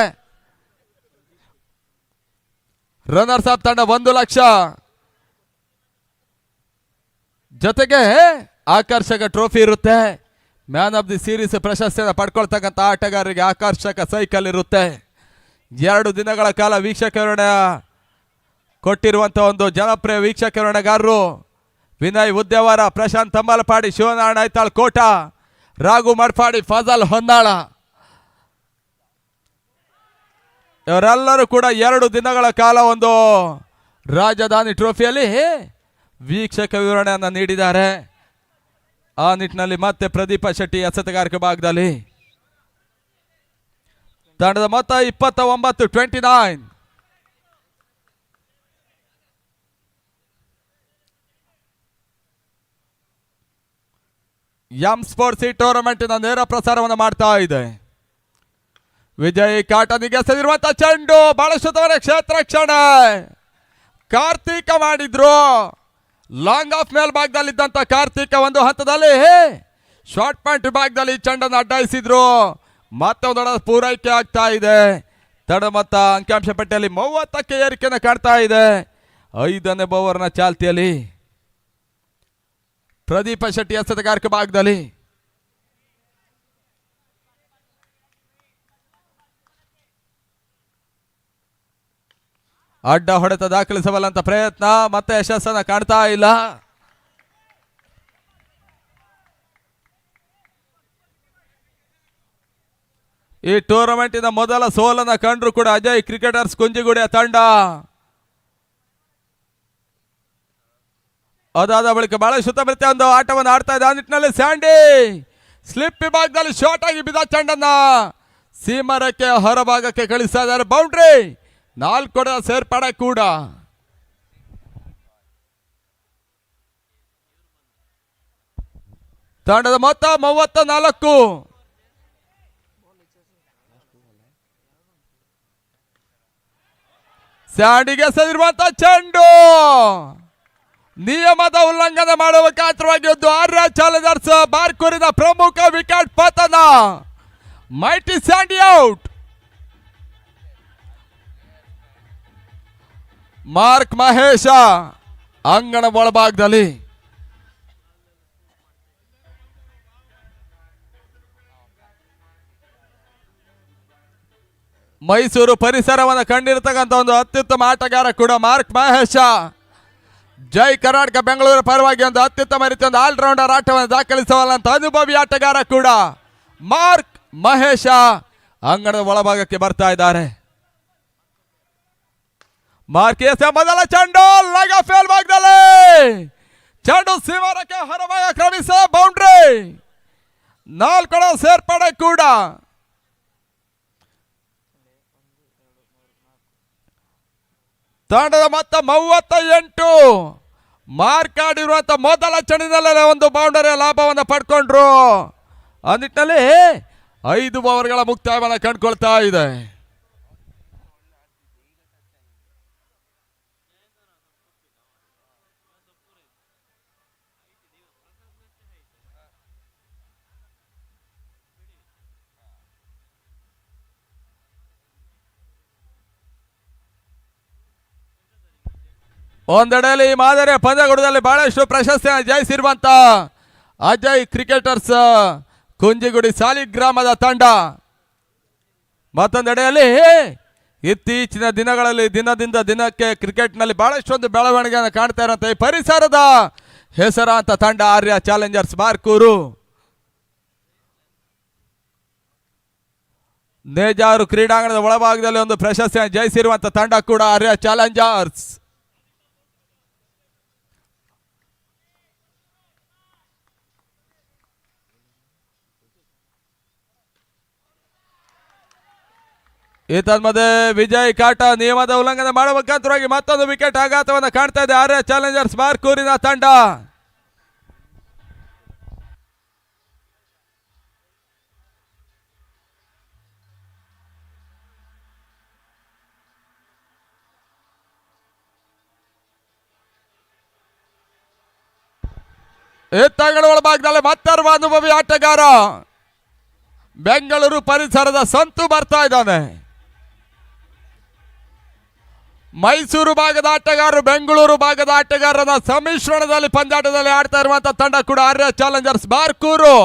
ರನ್ನರ್ಸ್ ಅಪ್ ತಂಡ 1 ಲಕ್ಷ ಜೊತೆಗೆ ಆಕರ್ಷಕ ಟ್ರೋಫಿ ಇರುತ್ತೆ. ಮ್ಯಾನ್ ಆಫ್ ದಿ ಸೀರೀಸ್ ಪ್ರಶಸ್ತಿಯನ್ನು ಪಡ್ಕೊಳ್ತಕ್ಕಂಥ ಆಟಗಾರರಿಗೆ ಆಕರ್ಷಕ ಸೈಕಲ್ ಇರುತ್ತೆ. 2 ದಿನಗಳ ಕಾಲ ವೀಕ್ಷಕರಣ ಕೊಟ್ಟಿರುವಂಥ ಒಂದು ಜನಪ್ರಿಯ ವೀಕ್ಷಕರಣಗಾರರು ವಿನಯ್ ಉದ್ಯವರ, ಪ್ರಶಾಂತ್ ತಂಬಲಪಾಡಿ, ಶಿವನಾರಾಯಣ ಐತಾಳ್ ಕೋಟ, ರಾಘು ಮಡ್ಪಾಡಿ, ಫಜಲ್ ಹೊನ್ನಾಳ, ಇವರೆಲ್ಲರೂ ಕೂಡ 2 ದಿನಗಳ ಕಾಲ ಒಂದು ರಾಜಧಾನಿ ಟ್ರೋಫಿಯಲ್ಲಿ ವೀಕ್ಷಕ ವಿವರಣೆಯನ್ನು ನೀಡಿದ್ದಾರೆ. ಆ ನಿಟ್ಟಿನಲ್ಲಿ ಮತ್ತೆ ಪ್ರದೀಪ ಶೆಟ್ಟಿ ಎಸೆತಗಾರಿಕೆ ಭಾಗದಲ್ಲಿ ತಂಡದ ಮೊತ್ತ 29-29. ಎಂ ಸ್ಪೋರ್ಟ್ಸ್ ಈ ಟೂರ್ನಮೆಂಟಿನ ನೇರ ಪ್ರಸಾರವನ್ನು ಮಾಡ್ತಾ ಇದೆ. ವಿಜಯ್ ಕಾಟನಿಗೆ ಎಸೆದಿರುವಂತಹ ಚೆಂಡು ಬಹಳಷ್ಟು ಕ್ಷೇತ್ರ ರಕ್ಷಣೆ ಕಾರ್ತಿಕ ಮಾಡಿದ್ರು. ಲಾಂಗ್ ಆಫ್ ಮೇಲ್ಭಾಗದಲ್ಲಿದ್ದಂಥ ಕಾರ್ತಿಕ ಒಂದು ಹಂತದಲ್ಲಿ ಶಾರ್ಟ್ ಪಾಯಿಂಟ್ ವಿಭಾಗದಲ್ಲಿ ಚೆಂಡನ್ನು ಅಡ್ಡಾಯಿಸಿದ್ರು. ಮತ್ತೊಂದೊಡ ಪೂರೈಕೆ ಆಗ್ತಾ ಇದೆ. ತಡ ಮೊತ್ತ ಅಂಕಿಅಂಶ ಪಟ್ಟಿಯಲ್ಲಿ 30ಕ್ಕೆ ಏರಿಕೆಯನ್ನು ಕಾಣ್ತಾ ಇದೆ. 5ನೇ ಓವರ್ನ ಚಾಲ್ತಿಯಲ್ಲಿ ಪ್ರದೀಪ ಶೆಟ್ಟಿ ಎಸೆತಗಾರಿಕೆ ಭಾಗದಲ್ಲಿ ಅಡ್ಡ ಹೊಡೆತ ದಾಖಲಿಸಬಲ್ಲಂತ ಪ್ರಯತ್ನ ಮತ್ತೆ ಯಶಸ್ಸನ್ನು ಕಾಣ್ತಾ ಇಲ್ಲ. ಈ ಟೂರ್ನಮೆಂಟಿನ ಮೊದಲ ಸೋಲನ್ನ ಕಂಡ್ರು ಕೂಡ ಅಜಯ್ ಕ್ರಿಕೆಟರ್ಸ್ ಕುಂಜಿಗುಡಿಯ ತಂಡ. ಅದಾದ ಬಳಿಕ ಬಹಳ ಸುತ್ತಮುತ್ತ ಒಂದು ಆಟವನ್ನು ಆಡ್ತಾ ಇದೆ. ಆ ನಿಟ್ಟಿನಲ್ಲಿ ಸ್ಯಾಂಡಿ ಸ್ಲಿಪ್ ವಿಭಾಗದಲ್ಲಿ ಶಾರ್ಟ್ ಆಗಿ ಬಿದ್ದ ಚೆಂಡನ್ನ ಸೀಮರಕ್ಕೆ ಹೊರಭಾಗಕ್ಕೆ ಕಳಿಸ್ತಾ ಇದ್ದಾರೆ. ಬೌಂಡ್ರಿ 4 ಸೇರ್ಪಡೆ ಕೂಡ. ತಂಡದ ಮೊತ್ತ 34. ಸ್ಯಾಂಡಿಗೆ ಎಸೆದಿರುವಂತ ಚೆಂಡು ನಿಯಮದ ಉಲ್ಲಂಘನೆ ಮಾಡುವ ಕಾತರವಾಗಿದ್ದು ಆರ್ಯ ಚಾಲೆಂಜರ್ಸ್ ಬಾರ್ಕೂರಿನ ಪ್ರಮುಖ ವಿಕೆಟ್ ಪತನ. Mighty Sandy out. Mark Mahesh ಅಂಗಣ ಒಳಭಾಗದಲ್ಲಿ ಮೈಸೂರು ಪರಿಸರವನ್ನು ಕಂಡಿರತಕ್ಕಂಥ ಒಂದು ಅತ್ಯುತ್ತಮ ಆಟಗಾರ ಕೂಡ ಮಾರ್ಕ್ ಮಹೇಶ. ಜೈ ಕರ್ನಾಟಕ ಬೆಂಗಳೂರು ಪರವಾಗಿ ಒಂದು ಅತ್ಯುತ್ತಮ ರೀತಿಯ ಒಂದು ಆಲ್ರೌಂಡರ್ ಆಟವನ್ನು ದಾಖಲಿಸುವಂತ ಅನುಭವಿ ಆಟಗಾರ ಕೂಡ ಮಾರ್ಕ್ ಮಹೇಶ ಅಂಗಣದ ಒಳಭಾಗಕ್ಕೆ ಬರ್ತಾ ಇದ್ದಾರೆ. ಮಾರ್ಕ್ ಎಸೆ ಮೊದಲ ಚೆಂಡು ಲಗ ಫೇಲ್ ಭಾಗದಲ್ಲಿ ಚೆಂಡು ಸೀಮರಕ್ಕೆ ಹೊರಭಾಗ ಕ್ರಮಿಸ ಬೌಂಡ್ರಿ 4 ಸೇರ್ಪಡೆ ಕೂಡ. ತಂಡದ ಮೊತ್ತ 38. ಮಾರ್ಕ್ ಆಡಿರುವಂತ ಮೊದಲ ಚೆಂಡಿನಲ್ಲೇ ಒಂದು ಬೌಂಡರಿ ಲಾಭವನ್ನು ಪಡ್ಕೊಂಡ್ರು. ಆ ನಿಟ್ಟಿನಲ್ಲಿ 5 ಓವರ್ಗಳ ಮುಕ್ತಾಯವನ್ನು ಕಂಡುಕೊಳ್ತಾ ಇದೆ. ಒಂದೆಡೆಯಲ್ಲಿ ಈ ಮಾದರಿಯ ಪಂದ್ಯಗುಡದಲ್ಲಿ ಬಹಳಷ್ಟು ಪ್ರಶಸ್ತಿಯನ್ನು ಜಯಿಸಿರುವಂತ ಅಜಯ್ ಕ್ರಿಕೆಟರ್ಸ್ ಕುಂಜಿಗುಡಿ ಸಾಲಿಗ್ರಾಮದ ತಂಡ. ಮತ್ತೊಂದೆಡೆಯಲ್ಲಿ ಇತ್ತೀಚಿನ ದಿನಗಳಲ್ಲಿ ದಿನದಿಂದ ದಿನಕ್ಕೆ ಕ್ರಿಕೆಟ್ನಲ್ಲಿ ಬಹಳಷ್ಟು ಒಂದು ಬೆಳವಣಿಗೆಯನ್ನು ಕಾಣ್ತಾ ಇರುವಂತ ಈ ಪರಿಸರದ ಹೆಸರಾಂತ ತಂಡ ಆರ್ಯ ಚಾಲೆಂಜರ್ಸ್ ಬಾರ್ಕೂರು. ನೇಜಾರು ಕ್ರೀಡಾಂಗಣದ ಒಳಭಾಗದಲ್ಲಿ ಒಂದು ಪ್ರಶಸ್ತಿಯನ್ನು ಜಯಿಸಿರುವಂತ ತಂಡ ಕೂಡ ಆರ್ಯ ಚಾಲೆಂಜರ್ಸ್. ತನ್ಮಧ್ಯೆ ವಿಜಯ್ ಕಾಟ ನಿಯಮದ ಉಲ್ಲಂಘನೆ ಮಾಡುವ ಮುಖಾಂತರವಾಗಿ ಮತ್ತೊಂದು ವಿಕೆಟ್ ಆಘಾತವನ್ನು ಕಾಣ್ತಾ ಇದೆ ಆರ್ಯ ಚಾಲೆಂಜರ್ಸ್ ಬಾರ್ಕೂರಿನ ತಂಡ. ತಂಗಡ ಒಳಭಾಗದಲ್ಲಿ ಮತ್ತರ್ವ ಅನುಭವಿ ಆಟಗಾರ ಬೆಂಗಳೂರು ಪರಿಸರದ ಸಂತು ಬರ್ತಾ ಇದ್ದಾನೆ. ಮೈಸೂರು ಭಾಗದ ಆಟಗಾರರು ಬೆಂಗಳೂರು ಭಾಗದ ಆಟಗಾರರ ಸಮ್ಮಿಶ್ರಣದಲ್ಲಿ ಪಂದ್ಯಾಟದಲ್ಲಿ ಆಡ್ತಾ ಇರುವಂತಹ ತಂಡ ಕೂಡ ಆರ್ಯ ಚಾಲೆಂಜರ್ಸ್ ಬಾರ್ಕೂರು.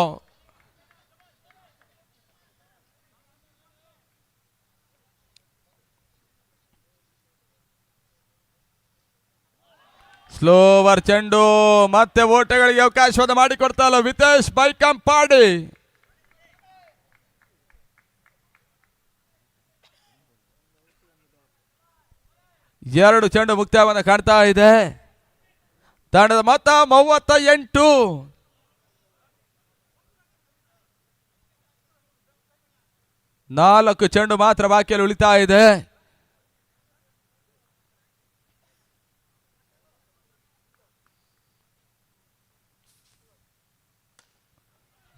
ಸ್ಲೋವರ್ ಚೆಂಡು ಮತ್ತೆ ಓಟಗಳಿಗೆ ಅವಕಾಶವನ್ನು ಮಾಡಿಕೊಡ್ತಾ ಇಲ್ಲ ವಿತೇಶ್ ಬೈಕಂಪಾಡಿ. ಎರಡು ಚೆಂಡು ಮುಕ್ತಾಯವನ್ನು ಕಾಣ್ತಾ ಇದೆ. ತಂಡದ ಮೊತ್ತ 38. 4 ಚೆಂಡು ಮಾತ್ರ ಬಾಕಿಯಲ್ಲಿ ಉಳಿತಾ ಇದೆ.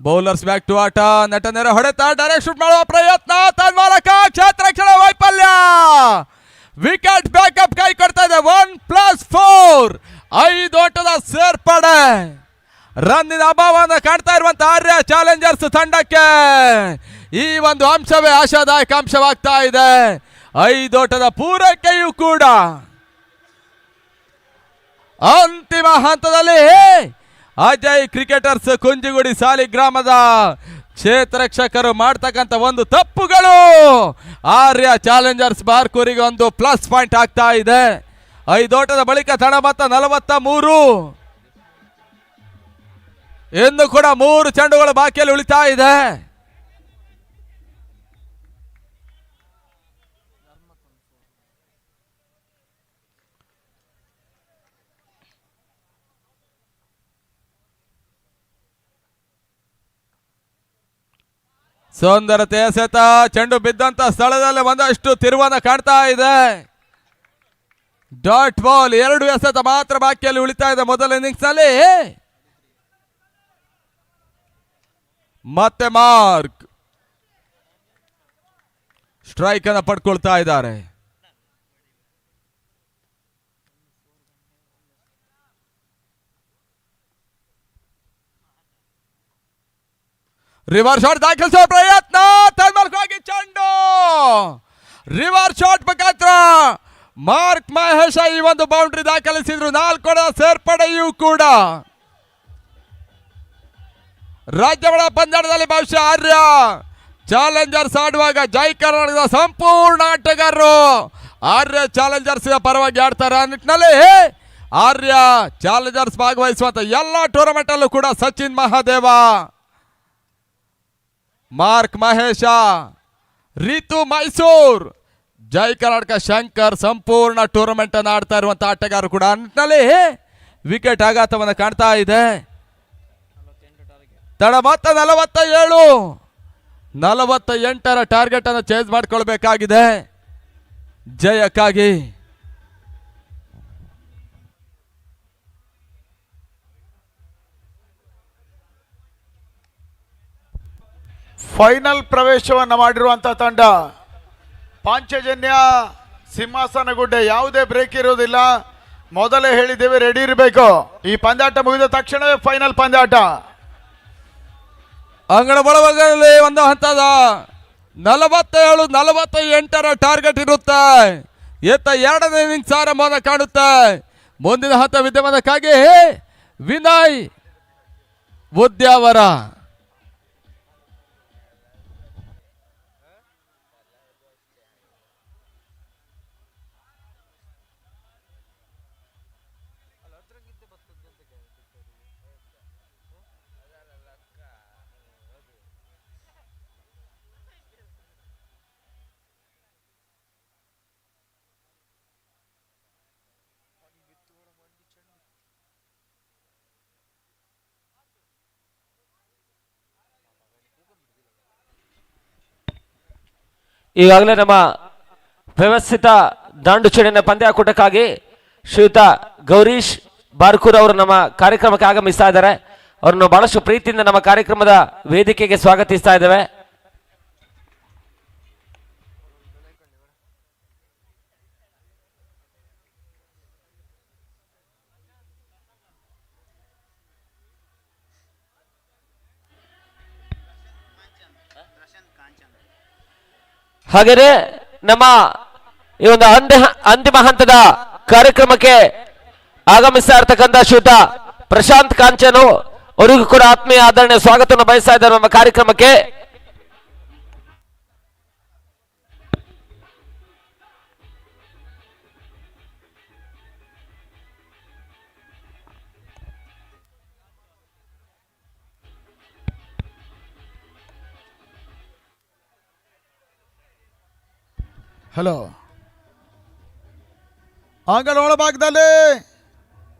ಬೌಲರ್ಸ್ ಬ್ಯಾಕ್ ಟು ಆಟ. ನಟ ನೇರ ಹೊಡೆತ, ಡೈರೆಕ್ಟ್ ಶೂಟ್ ಮಾಡುವ ಪ್ರಯತ್ನ, ತನ್ಮಾಲಕ ಕ್ಷೇತ್ರ ರಕ್ಷಣಾ ವೈಫಲ್ಯ. ವಿಕೆಟ್ ಬ್ಯಾಕಪ್ ಕೈ ಕೊಡ್ತಾ ಇದೆ. 1+4 5 ಓಟದ ಸೇರ್ಪಡೆ. ರನ್ನಿನ ಅಭಾವವನ್ನು ಕಾಣ್ತಾ ಇರುವಂತಹ ಆರ್ಯ ಚಾಲೆಂಜರ್ಸ್ ತಂಡಕ್ಕೆ ಈ ಒಂದು ಅಂಶವೇ ಆಶಾದಾಯಕ ಅಂಶವಾಗ್ತಾ ಇದೆ. 5 ಓಟದ ಪೂರೈಕೆಯೂ ಕೂಡ ಅಂತಿಮ ಹಂತದಲ್ಲಿ ಅಜಯ್ ಕ್ರಿಕೆಟರ್ಸ್ ಕುಂಜಿಗುಡಿ ಸಾಲಿಗ್ರಾಮದ ಕ್ಷೇತ್ರರಕ್ಷಕರು ಮಾಡ್ತಕ್ಕಂಥ ಒಂದು ತಪ್ಪುಗಳು ಆರ್ಯ ಚಾಲೆಂಜರ್ಸ್ ಬಾರ್ಕೂರಿಗೆ ಒಂದು ಪ್ಲಸ್ ಪಾಯಿಂಟ್ ಆಗ್ತಾ ಇದೆ. 5 ಓಟದ ಬಳಿಕ ತಡ ಮೊತ್ತ 43. ಇನ್ನು ಕೂಡ 3 ಚೆಂಡುಗಳು ಬಾಕಿಯಲ್ಲಿ ಉಳಿತಾ ಇದೆ. ಸುಂದರತೆ ಎಸೆತ, ಚೆಂಡು ಬಿದ್ದಂತ ಸ್ಥಳದಲ್ಲಿ ಒಂದಷ್ಟು ತಿರುವನ್ನು ಕಾಣ್ತಾ ಇದೆ. Dot ball. 2 ಎಸೆತ ಮಾತ್ರ ಬಾಕಿಯಲ್ಲಿ ಉಳಿತಾ ಇದೆ ಮೊದಲ ಇನ್ನಿಂಗ್ಸ್ ನಲ್ಲಿ. ಮತ್ತೆ ಮಾರ್ಕ್ ಸ್ಟ್ರೈಕ್ ಅನ್ನು ಪಡ್ಕೊಳ್ತಾ ಇದ್ದಾರೆ. ರಿವರ್ಸ್ ಶಾಟ್ ದಾಖಲಿಸುವ ಪ್ರಯತ್ನ, ತನ್ಮೂಲಕವಾಗಿ ಚೆಂಡು ರಿವರ್ಸ್ ಶಾಟ್ ಮುಖಾಂತರ ಮಾರ್ಕ್ ಮಹೇಶ ಈ ಒಂದು ಬೌಂಡ್ರಿ ದಾಖಲಿಸಿದ್ರು. 4 ಸೇರ್ಪಡೆಯೂ ಕೂಡ ರಾಜ್ಯಮಟ್ಟ ಪಂದ್ಯಾಟದಲ್ಲಿ ಬಹುಶಃ ಆರ್ಯ ಚಾಲೆಂಜರ್ಸ್ ಆಡುವಾಗ ಜೈ ಕರ್ನಾಟಕದ ಸಂಪೂರ್ಣ ಆಟಗಾರರು ಆರ್ಯ ಚಾಲೆಂಜರ್ಸ್ ಪರವಾಗಿ ಆಡ್ತಾರೆ. ಆ ನಿಟ್ಟಿನಲ್ಲಿ ಆರ್ಯ ಚಾಲೆಂಜರ್ಸ್ ಭಾಗವಹಿಸುವಂತ ಎಲ್ಲ ಟೂರ್ನಮೆಂಟ್ ಅಲ್ಲೂ ಕೂಡ ಸಚಿನ್ ಮಹಾದೇವ, ಮಾರ್ಕ್ ಮಹೇಶ, ರಿತು ಮೈಸೂರ್, ಜೈ ಕರ್ನಾಟಕ ಶಂಕರ್ ಸಂಪೂರ್ಣ ಟೂರ್ನಮೆಂಟ್ ಅನ್ನು ಆಡ್ತಾ ಇರುವಂತ ಆಟಗಾರರು ಕೂಡ. ಆ ನಿಟ್ಟಿನಲ್ಲಿ ವಿಕೆಟ್ ಆಘಾತವನ್ನು ಕಾಣ್ತಾ ಇದೆ. ತಡ ಮೊತ್ತ 47. 48ರ ಟಾರ್ಗೆಟ್ ಅನ್ನು ಚೇಂಜ್ ಮಾಡ್ಕೊಳ್ಬೇಕಾಗಿದೆ ಜಯಕ್ಕಾಗಿ. ಫೈನಲ್ ಪ್ರವೇಶವನ್ನು ಮಾಡಿರುವಂತಹ ತಂಡ ಪಾಂಚಜನ್ಯ ಸಿಂಹಾಸನಗುಡ್ಡೆ. ಯಾವುದೇ ಬ್ರೇಕ್ ಇರುವುದಿಲ್ಲ. ಮೊದಲೇ ಹೇಳಿದ್ದೇವೆ, ರೆಡಿ ಇರಬೇಕು. ಈ ಪಂದ್ಯಾಟ ಮುಗಿದ ತಕ್ಷಣವೇ ಫೈನಲ್ ಪಂದ್ಯಾಟ. ಅಂಗಣ ಒಳಭಾಗದಲ್ಲಿ ಒಂದು ಹಂತದ 47-48ರ ಟಾರ್ಗೆಟ್ ಇರುತ್ತೆ. ಎತ್ತ 2ನೇ ಇನ್ನಿಂಗ್ಸ್ ಆರಂಭವನ್ನು ಕಾಣುತ್ತೆ. ಮುಂದಿನ ಹಂತ ವಿದ್ಯಮಾನಕ್ಕಾಗಿ ವಿನಯ್ ಉದ್ಯಾವರ. ಈಗಾಗಲೇ ನಮ್ಮ ವ್ಯವಸ್ಥಿತ ದಾಂಡು ಚೇಡಿನ ಪಂದ್ಯಾಕೂಟಕ್ಕಾಗಿ ಶ್ರೀಯುತ ಗೌರೀಶ್ ಬಾರ್ಕೂರ್ ಅವರು ನಮ್ಮ ಕಾರ್ಯಕ್ರಮಕ್ಕೆ ಆಗಮಿಸ್ತಾ ಇದ್ದಾರೆ. ಅವರನ್ನು ಬಹಳಷ್ಟು ಪ್ರೀತಿಯಿಂದ ನಮ್ಮ ಕಾರ್ಯಕ್ರಮದ ವೇದಿಕೆಗೆ ಸ್ವಾಗತಿಸ್ತಾ ಇದ್ದೇವೆ. ಹಾಗೆಯೇ ನಮ್ಮ ಈ ಒಂದು ಅಂತಿಮ ಹಂತದ ಕಾರ್ಯಕ್ರಮಕ್ಕೆ ಆಗಮಿಸ್ತಾ ಇರ್ತಕ್ಕಂಥ ಶ್ರೀಯುತ ಪ್ರಶಾಂತ್ ಕಾಂಚನು ಅವರಿಗೂ ಕೂಡ ಆತ್ಮೀಯ ಆದರಣೆ ಸ್ವಾಗತವನ್ನು ಬಯಸ್ತಾ ಇದ್ದಾರೆ ನಮ್ಮ ಕಾರ್ಯಕ್ರಮಕ್ಕೆ. ಹಲೋ, ಅಂಗಣ ಒಳಭಾಗದಲ್ಲಿ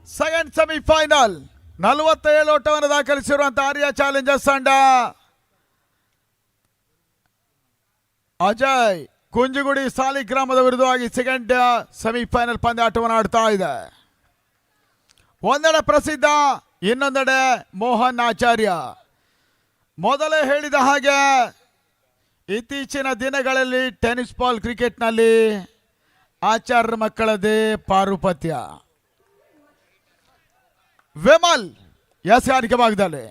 ಸೆಕೆಂಡ್ ಸೆಮಿಫೈನಲ್ 47 ಓಟವನ್ನು ದಾಖಲಿಸಿರುವಂತಹ ಆರ್ಯ ಚಾಲೆಂಜರ್ಸ್ ತಂಡ ಅಜಯ್ ಕುಂಜುಗುಡಿ ಸಾಲಿಗ್ರಾಮದ ವಿರುದ್ಧವಾಗಿ ಸೆಕೆಂಡ್ ಸೆಮಿಫೈನಲ್ ಪಂದ್ಯಾಟವನ್ನು ಆಡ್ತಾ ಇದೆ. ಒಂದೆಡೆ ಪ್ರಸಿದ್ಧ, ಇನ್ನೊಂದೆಡೆ ಮೋಹನ್ ಆಚಾರ್ಯ. ಮೊದಲೇ ಹೇಳಿದ ಹಾಗೆ ಇತ್ತೀಚಿನ ದಿನಗಳಲ್ಲಿ ಟೆನ್ನಿಸ್ ಬಾಲ್ ಕ್ರಿಕೆಟ್ನಲ್ಲಿ ಆಚಾರ್ಯ ಮಕ್ಕಳದೇ ಪಾರುಪತ್ಯ. ವಿಮಲ್ ಎಸೆಗಾರಿಕೆ ಭಾಗದಲ್ಲಿ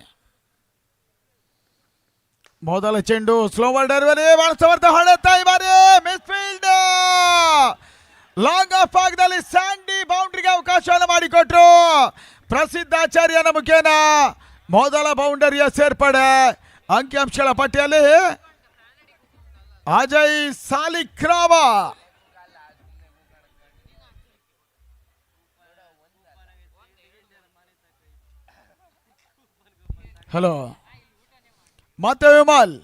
ಮೊದಲ ಚೆಂಡು ಸ್ಲೋವರ್ ಡರ್ವಲಿ ಬಹಳ ಸಮರ್ಥ ಹೊಡೆತ, ಈ ಬಾರಿ ಮಿಸ್ಫೀಲ್ಡ್ ಲಾಂಗ್ ಆಫ್ ಭಾಗದಲ್ಲಿ ಸ್ಯಾಂಡಿ ಬೌಂಡ್ರಿಗೆ ಅವಕಾಶವನ್ನು ಮಾಡಿಕೊಟ್ರು. ಪ್ರಸಿದ್ಧ ಆಚಾರ್ಯನ ಮುಖೇನ ಮೊದಲ ಬೌಂಡರಿಯ ಸೇರ್ಪಡೆ. ಅಂಕಿಅಂಶಗಳ ಪಟ್ಟಿಯಲ್ಲಿ ಅಜಯ್ ಸಾಲಿಗ್ರಾಮ ಹಲೋ ಮತ್ತೆ ವಿಮಲ್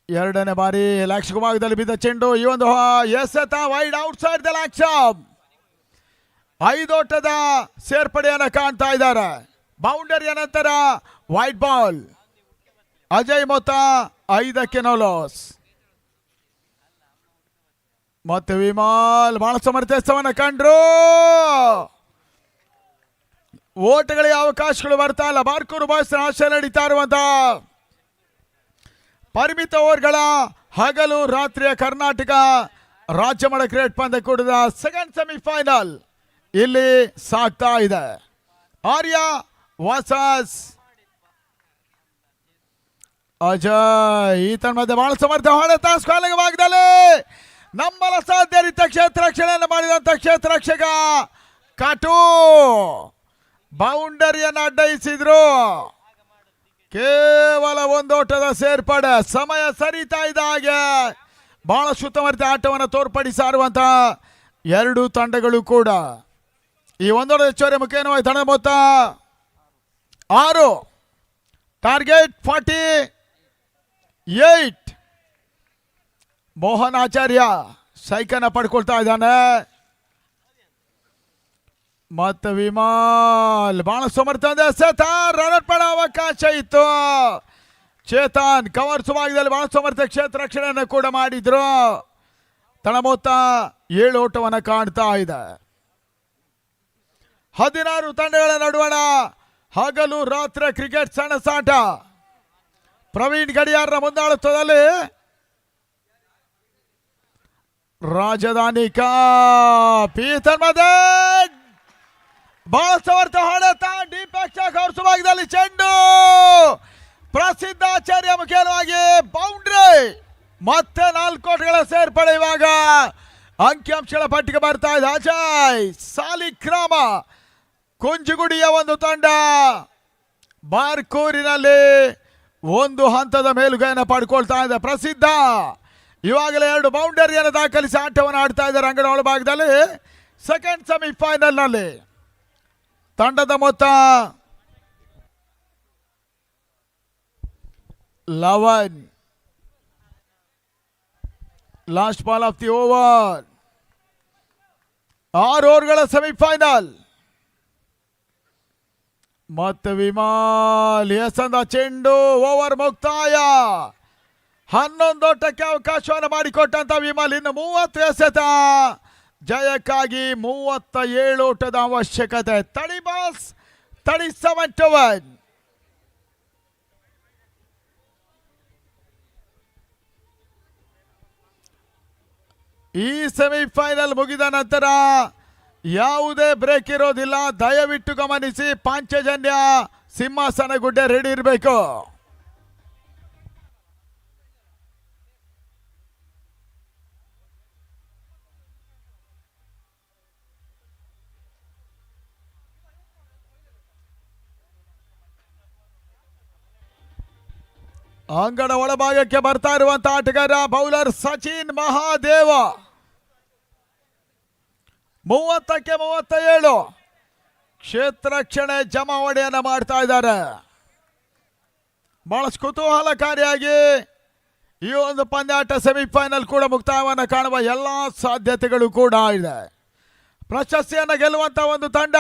ಎರಡನೇ ಬಾರಿ ಲ್ಯಾಕ್ಸ್ ಭಾಗದಲ್ಲಿ ಬಿದ್ದ ಚೆಂಡು ಈ ಒಂದು ಎಸೆತ wide out side the lakhs. 5 ಓಟದ ಸೇರ್ಪಡೆಯನ್ನು ಕಾಣ್ತಾ ಇದ್ದಾರೆ. ಬೌಂಡರಿಯ ನಂತರ ವೈಡ್ ಬಾಲ್. ಅಜಯ್ ಮೊತ್ತ 5ಕ್ಕೆ ನೋ ಲಾಸ್. ಮತ್ತೆ ವಿಮಲ್ ಬಹಳ ಸಮರ್ಥವನ್ನು ಕಂಡ್ರು. ಓಟಗಳಿಗೆ ಅವಕಾಶಗಳು ಬರ್ತಾ ಇಲ್ಲ. ಬಾರ್ಕೂರು ಬಾಯ್ಸ್ ಆಶೆ ನಡೀತಾ ಇರುವಂತ ಪರಿಮಿತ ಓವರ್ಗಳ ಹಗಲು ರಾತ್ರಿಯ ಕರ್ನಾಟಕ ರಾಜ್ಯ ಮಟ್ಟ ಕ್ರಿಕೆಟ್ ಪಂದ್ಯಕೂಟದ ಸೆಕೆಂಡ್ ಸೆಮಿಫೈನಲ್ ಇಲ್ಲಿ ಸಾಗ್ತಾ ಇದೆ. ಆರ್ಯ ವಾಸಸ್ ಅಜಯ್ ಈತನ ಮಧ್ಯೆ ಬಹಳ ಸಮರ್ಥ ಹೊಡೆತ ಸ್ಕಾಲಿಂಗ್ ಭಾಗದಲ್ಲಿ ನಂಬಲ ಸಾಧ್ಯ ರೀತಿಯ ಕ್ಷೇತ್ರ ರಕ್ಷಣೆಯನ್ನು ಮಾಡಿದಂತ ಕ್ಷೇತ್ರ ರಕ್ಷಕ ಕಾಟು ಬೌಂಡರಿಯನ್ನು ಅಡ್ಡಯಿಸಿದ್ರು. ಕೇವಲ 1 ಓಟದ ಸೇರ್ಪಡೆ. ಸಮಯ ಸರಿತಾ ಇದ್ದ ಹಾಗೆ ಬಹಳ ಸುತ್ತಮರಿತ ಆಟವನ್ನು ತೋರ್ಪಡಿಸಿರುವಂತ ಎರಡು ತಂಡಗಳು ಕೂಡ ಈ 1 ಓಟದ ಹೆಚ್ಚುವರಿ ಮುಖೇನವಾಗಿ ತಂಡ ಮೊತ್ತ 6, ಟಾರ್ಗೆಟ್ 48. ಮೋಹನ್ ಆಚಾರ್ಯ ಸೈಕನ್ನ ಪಡ್ಕೊಳ್ತಾ ಇದ್ದಾನೆ. ಮತ್ತೆ ವಿಮಲ್ ಬಹಳ ಸಮರ್ಥ ರನ್ ಪಡ ಅವಕಾಶ ಇತ್ತು. ಚೇತನ್ ಕವರ್ಸ್ ಭಾಗದಲ್ಲಿ ಬಹಳ ಸಮರ್ಥ ಕ್ಷೇತ್ರ ರಕ್ಷಣೆಯನ್ನು ಕೂಡ ಮಾಡಿದ್ರು. ತನ್ನ ಮೊತ್ತ 7 ಓಟವನ್ನು ಕಾಣ್ತಾ ಇದೆ. 16 ತಂಡಗಳ ನಡುವಣ ಹಗಲು ರಾತ್ರಿ ಕ್ರಿಕೆಟ್ ಸಣಸಾಟ. ಪ್ರವೀಣ್ ಗಡಿಯಾರ್ರ ಮುಂದಾಳತ್ವದಲ್ಲಿ ರಾಜಧಾನಿ ಪೀತನ್ ಮದೆ ಬಹಳ ಸಮರ್ಥ ಹೊಡೆತ ಡೀಪ್ ಕವರ್ಸ್ ಭಾಗದಲ್ಲಿ ಚೆಂಡು ಪ್ರಸಿದ್ಧ ಆಚಾರ್ಯ ಮುಖೇನವಾಗಿ ಬೌಂಡ್ರಿ. ಮತ್ತೆ 4 ಓಟಗಳ ಸೇರ್ಪಡೆ. ಇವಾಗ ಅಂಕಿಅಂಶಗಳ ಪಟ್ಟಿಗೆ ಬರ್ತಾ ಇದೆ. ಅಜಯ್ ಸಾಲಿಗ್ರಾಮ ಕುಂಜುಗುಡಿಯ ಒಂದು ತಂಡ ಬಾರ್ಕೂರಿನಲ್ಲಿ ಒಂದು ಹಂತದ ಮೇಲುಗೈಯನ್ನು ಪಡ್ಕೊಳ್ತಾ ಇದೆ. ಪ್ರಸಿದ್ಧ ಇವಾಗಲೇ 2 ಬೌಂಡರಿಯನ್ನು ದಾಖಲಿಸಿ ಆಟವನ್ನು ಆಡ್ತಾ ಇದ್ದಾರೆ ಅಂಗಡ ಒಳಭಾಗದಲ್ಲಿ ಸೆಕೆಂಡ್ ಸೆಮಿಫೈನಲ್ ನಲ್ಲಿ. ತಂಡದ ಮೊತ್ತ 11. Last ball of the over. 6 ಓವರ್ಗಳ ಸೆಮಿಫೈನಲ್. ಮತ್ತೆ ವಿಮಲ್ ಎಸಂದ ಚೆಂಡು ಓವರ್ ಮುಕ್ತಾಯ. 11 ಓಟಕ್ಕೆ ಅವಕಾಶವನ್ನು ಮಾಡಿಕೊಟ್ಟಂತ ವಿಮಲ್ ಇನ್ನು 30 ಎಸೆತ. ಜಯಕ್ಕಾಗಿ 37 ಓಟದ ಅವಶ್ಯಕತೆ. 30 ಬಾಲ್ಸ್ 37 to 1. ಈ ಸೆಮಿಫೈನಲ್ ಮುಗಿದ ನಂತರ ಯಾವುದೇ ಬ್ರೇಕ್ ಇರೋದಿಲ್ಲ. ದಯವಿಟ್ಟು ಗಮನಿಸಿ, ಪಾಂಚಜನ್ಯ ಸಿಂಹಾಸನ ಗುಡ್ಡೆ ರೆಡಿ ಇರಬೇಕು. ಅಂಗಡ ಒಳಭಾಗಕ್ಕೆ ಬರ್ತಾ ಇರುವಂತ ಆಟಗಾರ ಬೌಲರ್ ಸಚಿನ್ ಮಹಾದೇವ. 30ಕ್ಕೆ 37 ಕ್ಷೇತ್ರ ರಕ್ಷಣೆ ಜಮಾವಣೆಯನ್ನು ಮಾಡ್ತಾ ಇದ್ದಾರೆ. ಬಹಳಷ್ಟು ಕುತೂಹಲಕಾರಿಯಾಗಿ ಈ ಒಂದು ಪಂದ್ಯಾಟ ಸೆಮಿಫೈನಲ್ ಕೂಡ ಮುಕ್ತಾಯವನ್ನು ಕಾಣುವ ಎಲ್ಲ ಸಾಧ್ಯತೆಗಳು ಕೂಡ ಇದೆ. ಪ್ರಶಸ್ತಿಯನ್ನು ಗೆಲ್ಲುವಂತ ಒಂದು ತಂಡ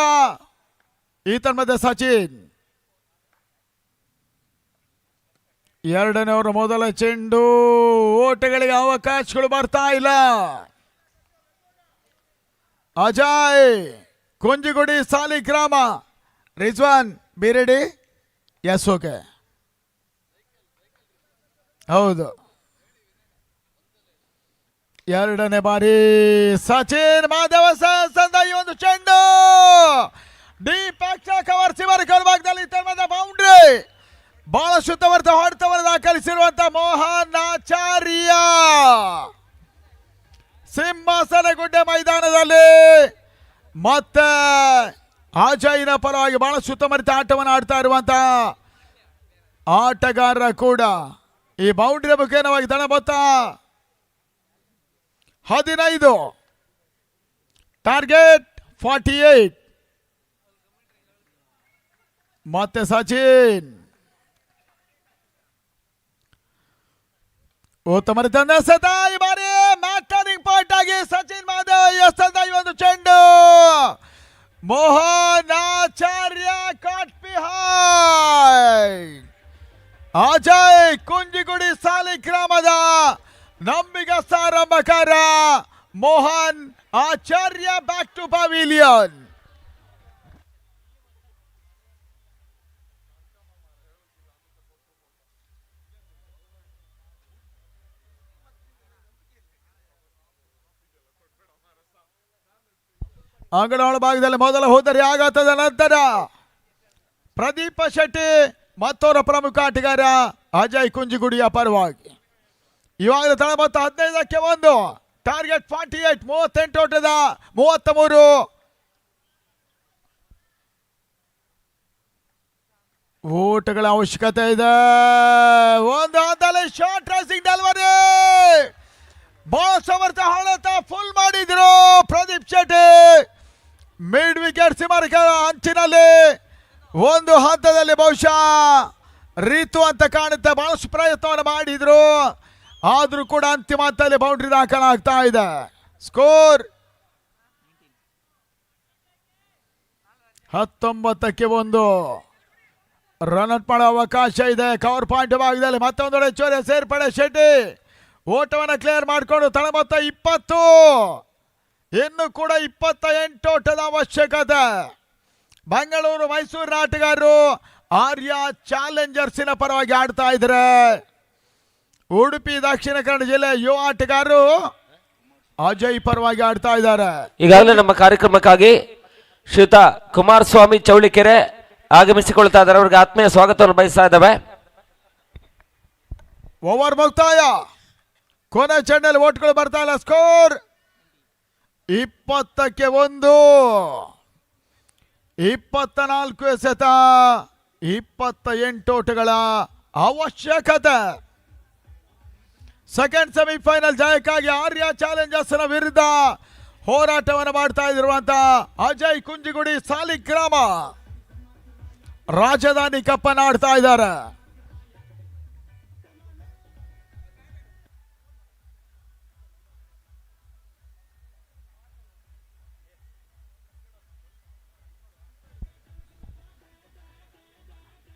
ಈತನ ಮಧ್ಯೆ ಸಚಿನ್. ಎರಡನೇ ಓವರ್ ಮೊದಲ ಚೆಂಡು, ಓಟಗಳಿಗೆ ಅವಕಾಶಗಳು ಬರ್ತಾ ಇಲ್ಲ. ಅಜಯ್ ಕುಂಜಿಗುಡಿ ಸಾಲಿಗ್ರಾಮ, ರಿಜ್ವಾನ್ ಬಿರೆಡಿ. ಎಸ್, ಓಕೆ, ಹೌದು. ಎರಡನೇ ಬಾರಿ ಸಚಿನ್ ಮಾಧವ ಸಂದ ಈ ಒಂದು ಚೆಂಡು ಡೀಪ್ ಕವರ್ ಸಿವರ್ ಭಾಗದಲ್ಲಿ ಬೌಂಡ್ರಿ. ಬಹಳ ಶುದ್ಧವರ್ತ ಹೊಡೆತವನ್ನು ದಾಖಲಿಸಿರುವಂತ ಮೋಹನ್ ಆಚಾರ್ಯ ಸಿಂಹಾಸನಗುಡ್ಡೆ ಮೈದಾನದಲ್ಲಿ ಮತ್ತೆ ಅಜಯ್ನ ಪರವಾಗಿ ಬಹಳ ಸುತ್ತಮರಿತ ಆಟವನ್ನು ಆಡ್ತಾ ಇರುವಂತ ಆಟಗಾರರ ಕೂಡ ಈ ಬೌಂಡ್ರಿ ಮುಖೇನವಾಗಿ ದಣ ಮೊತ್ತ 15, ಟಾರ್ಗೆಟ್ 48. ಮತ್ತೆ ಸಚಿನ್ ಉತ್ತಮ ಸತ ಈ ಬಾರಿ ಮ್ಯಾಚ್ ಟರ್ನಿಂಗ್ ಪಾಯಿಂಟ್ ಆಗಿ ಸಚಿನ್ ಮಾಧವ್ ಎಸೆದ ಈ ಒಂದು ಚೆಂಡು ಮೋಹನ್ ಆಚಾರ್ಯ ಕಾಟ್ ಬಿಹೈಂಡ್. ಅಜಯ್ ಕುಂಜಿಗುಡಿ ಸಾಲಿಗ್ರಾಮದ ನಂಬಿಗಸ್ತ ಆರಂಭಕಾರ Mohan Acharya back to pavilion. ಅಂಗನವಾಡಿ ಭಾಗದಲ್ಲಿ ಮೊದಲ ಹೋದರೆ ಆಘಾತದ ನಂತರ ಪ್ರದೀಪ ಶೆಟ್ಟಿ ಮತ್ತವರ ಪ್ರಮುಖ ಆಟಗಾರ ಅಜಯ್ ಕುಂಜಿಗುಡಿಯ ಪರವಾಗಿ ಇವಾಗ ತಳ ಮೊತ್ತ 15ಕ್ಕೆ 1, ಟಾರ್ಗೆಟ್ 48, 38 ಓಟದ 33. ಓಟಗಳ ಅವಶ್ಯಕತೆ ಇದೆ. ಒಂದು ಹಂತದಲ್ಲಿ ಶಾರ್ಟ್ ರೈಸಿಂಗ್ ಡೆಲಿವರಿ, ಬಹಳ ಸಮರ್ಥ ಹೊಡೆತ ಫುಲ್ ಮಾಡಿದ್ರು ಪ್ರದೀಪ್ ಶೆಟ್ಟಿ. ಮಿಡ್ ವಿಕೆಟ್ ಸಿಮರ್ಕರ ಅಂಚಿನಲ್ಲಿ ಒಂದು ಹಂತದಲ್ಲಿ ಬಹುಶಃ ರೀತು ಅಂತ ಕಾಣುತ್ತೆ. ಬಹಳಷ್ಟು ಪ್ರಯತ್ನವನ್ನು ಮಾಡಿದ್ರು, ಆದ್ರೂ ಕೂಡ ಅಂತಿಮ ಹಂತದಲ್ಲಿ ಬೌಂಡ್ರಿ ದಾಖಲಾಗ್ತಾ ಇದೆ. ಸ್ಕೋರ್ 19ಕ್ಕೆ 1. ರನ್ಔಟ್ ಮಾಡೋ ಅವಕಾಶ ಇದೆ. ಕವರ್ ಪಾಯಿಂಟ್ ಭಾಗದಲ್ಲಿ ಮತ್ತೊಂದು ಹೆಚ್ಚುವರಿ ಸೇರ್ಪಡೆ. ಶೆಟ್ಟಿ ಓಟವನ್ನು ಕ್ಲಿಯರ್ ಮಾಡಿಕೊಂಡು ತಳ ಮೊತ್ತ 20, ಇನ್ನು ಕೂಡ 28 ಓಟದ ಅವಶ್ಯಕತೆ. ಬೆಂಗಳೂರು ಮೈಸೂರಿನ ಆಟಗಾರರು ಆರ್ಯ ಚಾಲೆಂಜರ್ಸಿನ ಪರವಾಗಿ ಆಡ್ತಾ ಇದ್ದಾರೆ. ಉಡುಪಿ ದಕ್ಷಿಣ ಕನ್ನಡ ಜಿಲ್ಲೆ ಯುವ ಆಟಗಾರರು ಅಜಯ್ ಪರವಾಗಿ ಆಡ್ತಾ ಇದ್ದಾರೆ. ಈಗಾಗಲೇ ನಮ್ಮ ಕಾರ್ಯಕ್ರಮಕ್ಕಾಗಿ ಶ್ರೀಯುತ ಕುಮಾರಸ್ವಾಮಿ ಚೌಳಿಕೆರೆ ಆಗಮಿಸಿಕೊಳ್ತಾ ಇದ್ದಾರೆ. ಅವರಿಗೆ ಆತ್ಮೀಯ ಸ್ವಾಗತವನ್ನು ಬಯಸ್ತಾ ಇದ್ದಾವೆ. ಓವರ್ ಮುಕ್ತಾಯ. ಕೊನೆ ಚೆಂಡಲ್ಲಿ ಓಟ್ಗಳು ಬರ್ತಾ ಇಲ್ಲ. ಸ್ಕೋರ್ 20ಕ್ಕೆ 1. 24 ಎಸೆತ, 28 ಓಟಗಳ ಅವಶ್ಯಕತೆ. ಸೆಕೆಂಡ್ ಸೆಮಿಫೈನಲ್ ಜಯಕ್ಕಾಗಿ ಆರ್ಯ ಚಾಲೆಂಜರ್ಸ್ನ ವಿರುದ್ಧ ಹೋರಾಟವನ್ನು ಮಾಡ್ತಾ ಇರುವಂತ ಅಜಯ್ ಕುಂಜಿಗುಡಿ ಸಾಲಿಗ್ರಾಮ ರಾಜಧಾನಿ ಕಪ್ಪನ್ನು ಆಡ್ತಾ ಇದ್ದಾರೆ.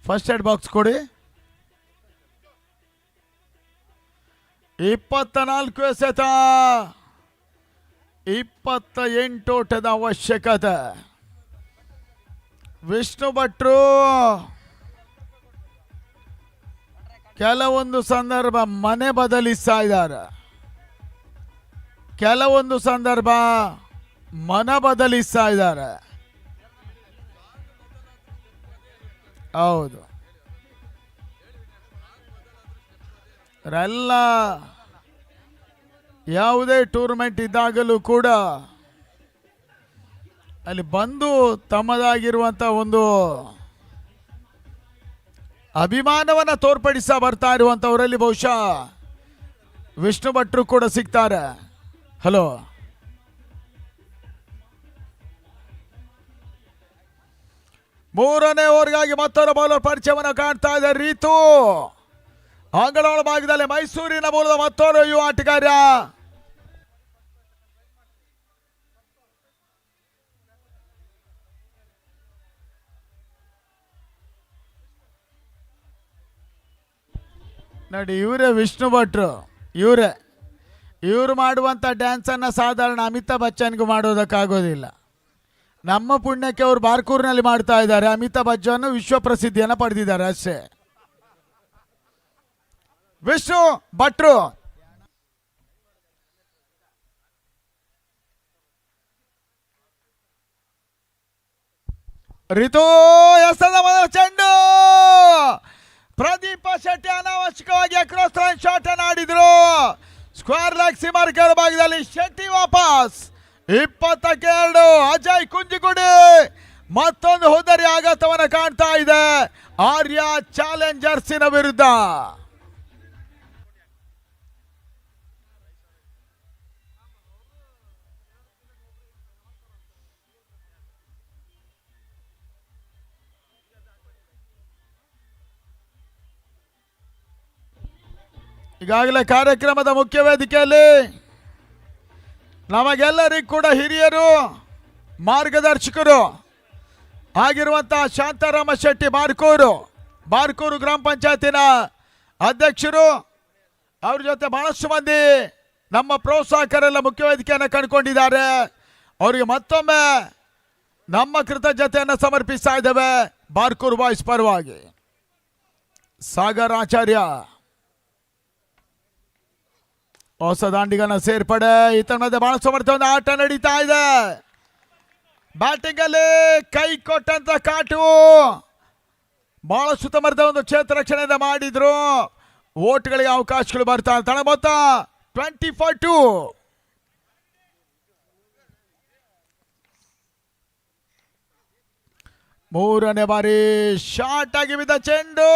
ಫಸ್ಟ್ ಏಡ್ ಬಾಕ್ಸ್ ಕೊಡಿ. 24 ಎಸೆತ, 28 ಓಟದ ಅವಶ್ಯಕತೆ. ವಿಷ್ಣು ಭಟ್ರು ಕೆಲವೊಂದು ಸಂದರ್ಭ ಮನೆ ಬದಲಿಸ್ತಾ ಇದ್ದಾರೆ, ಕೆಲವೊಂದು ಸಂದರ್ಭ ಮನ ಬದಲಿಸ್ತಾ ಇದ್ದಾರೆ. ಹೌದು, ಎಲ್ಲ ಯಾವುದೇ ಟೂರ್ನಮೆಂಟ್ ಇದ್ದಾಗಲೂ ಕೂಡ ಅಲ್ಲಿ ಬಂದು ತಮ್ಮದಾಗಿರುವಂಥ ಒಂದು ಅಭಿಮಾನವನ್ನು ತೋರ್ಪಡಿಸ ಬರ್ತಾ ಇರುವಂಥವರಲ್ಲಿ ಬಹುಶಃ ವಿಷ್ಣು ಭಟ್ರು ಕೂಡ ಸಿಗ್ತಾರೆ. ಹಲೋ, ಮೂರನೇ ಓವರ್ಗಾಗಿ ಮತ್ತೊಂದು ಬೌಲರ್ ಪರಿಚಯವನ್ನು ಕಾಣ್ತಾ ಇದೆ. ರೀತು ಅಂಗಳೊಳ ಭಾಗದಲ್ಲಿ ಮೈಸೂರಿನ ಮೂಲದ ಮತ್ತೊಂದು ಯುವ ಆಟಗಾರ ನೋಡಿ ಇವರೇ ವಿಷ್ಣು ಭಟ್ರು, ಇವರು ಮಾಡುವಂಥ ಡ್ಯಾನ್ಸನ್ನು ಸಾಧಾರಣ ಅಮಿತಾಬ್ ಬಚ್ಚನ್ಗೂ ಮಾಡೋದಕ್ಕಾಗೋದಿಲ್ಲ. ನಮ್ಮ ಪುಣ್ಯಕ್ಕೆ ಅವರು ಬಾರ್ಕೂರಿನಲ್ಲಿ ಮಾಡ್ತಾ ಇದ್ದಾರೆ. ಅಮಿತಾಬ್ ಬಚ್ಚನ್ ವಿಶ್ವ ಪ್ರಸಿದ್ಧಿಯನ್ನು ಪಡೆದಿದ್ದಾರೆ ಅಷ್ಟೇ. ವಿಷ್ಣು ಭಟ್ರು ರಿತು ಎಸೆದ ಮೊದಲ ಚೆಂಡು, ಪ್ರದೀಪ ಶೆಟ್ಟಿ ಅನಾವಶ್ಯಕವಾಗಿ ಅಕ್ರಾಸ್ ಲೈನ್ ಶಾಟ್ ಅನ್ನು ಆಡಿದ್ರು. ಸ್ಕ್ವೇರ್ ಲೆಗ್ ಸೀಮಾರ್ ಭಾಗದಲ್ಲಿ ಶೆಟ್ಟಿ ವಾಪಸ್ 20-2. ಅಜಯ್ ಕುಂಜಿಗುಡಿ ಮತ್ತೊಂದು ಹೋದರಿ ಆಘಾತವನ್ನು ಕಾಣ್ತಾ ಇದೆ ಆರ್ಯ ಚಾಲೆಂಜರ್ಸಿನ ವಿರುದ್ಧ. ಈಗಾಗಲೇ ಕಾರ್ಯಕ್ರಮದ ಮುಖ್ಯ ವೇದಿಕೆಯಲ್ಲಿ ನಮಗೆಲ್ಲರಿಗೂ ಕೂಡ ಹಿರಿಯರು ಮಾರ್ಗದರ್ಶಕರು ಆಗಿರುವಂತಹ ಶಾಂತಾರಾಮ ಶೆಟ್ಟಿ ಬಾರ್ಕೂರು ಗ್ರಾಮ ಪಂಚಾಯತಿನ ಅಧ್ಯಕ್ಷರು, ಅವ್ರ ಜೊತೆ ಬಹಳಷ್ಟು ಮಂದಿ ನಮ್ಮ ಪ್ರೋತ್ಸಾಹಕರೆಲ್ಲ ಮುಖ್ಯ ವೇದಿಕೆಯನ್ನು ಕಂಡುಕೊಂಡಿದ್ದಾರೆ. ಅವರಿಗೆ ಮತ್ತೊಮ್ಮೆ ನಮ್ಮ ಕೃತಜ್ಞತೆಯನ್ನು ಸಮರ್ಪಿಸ್ತಾ ಇದ್ದೇವೆ ಬಾರ್ಕೂರು ಬಾಯ್ಸ್ ಪರವಾಗಿ. ಸಾಗರ್ ಆಚಾರ್ಯ ಹೊಸ ದಾಂಡಿಗನ ಸೇರ್ಪಡೆ. ಈತನ ಮಧ್ಯೆ ಬಹಳ ಸಮರ್ಥವಾದ ಆಟ ನಡೀತಾ ಇದೆ. ಬ್ಯಾಟಿಂಗ್ ಅಲ್ಲಿ ಕೈ ಕೊಟ್ಟಂತ ಕಾಟು ಬಹಳ ಸುತ್ತಮುತ್ತ ಒಂದು ಕ್ಷೇತ್ರ ರಕ್ಷಣೆಯಿಂದ ಮಾಡಿದ್ರು. ಓಟ್ಗಳಿಗೆ ಅವಕಾಶಗಳು ಬರ್ತಾ ತಣ ಮೊತ್ತ 24-2. ಮೂರನೇ ಬಾರಿ ಶಾರ್ಟ್ ಆಗಿ ಬಿದ್ದ ಚೆಂಡು,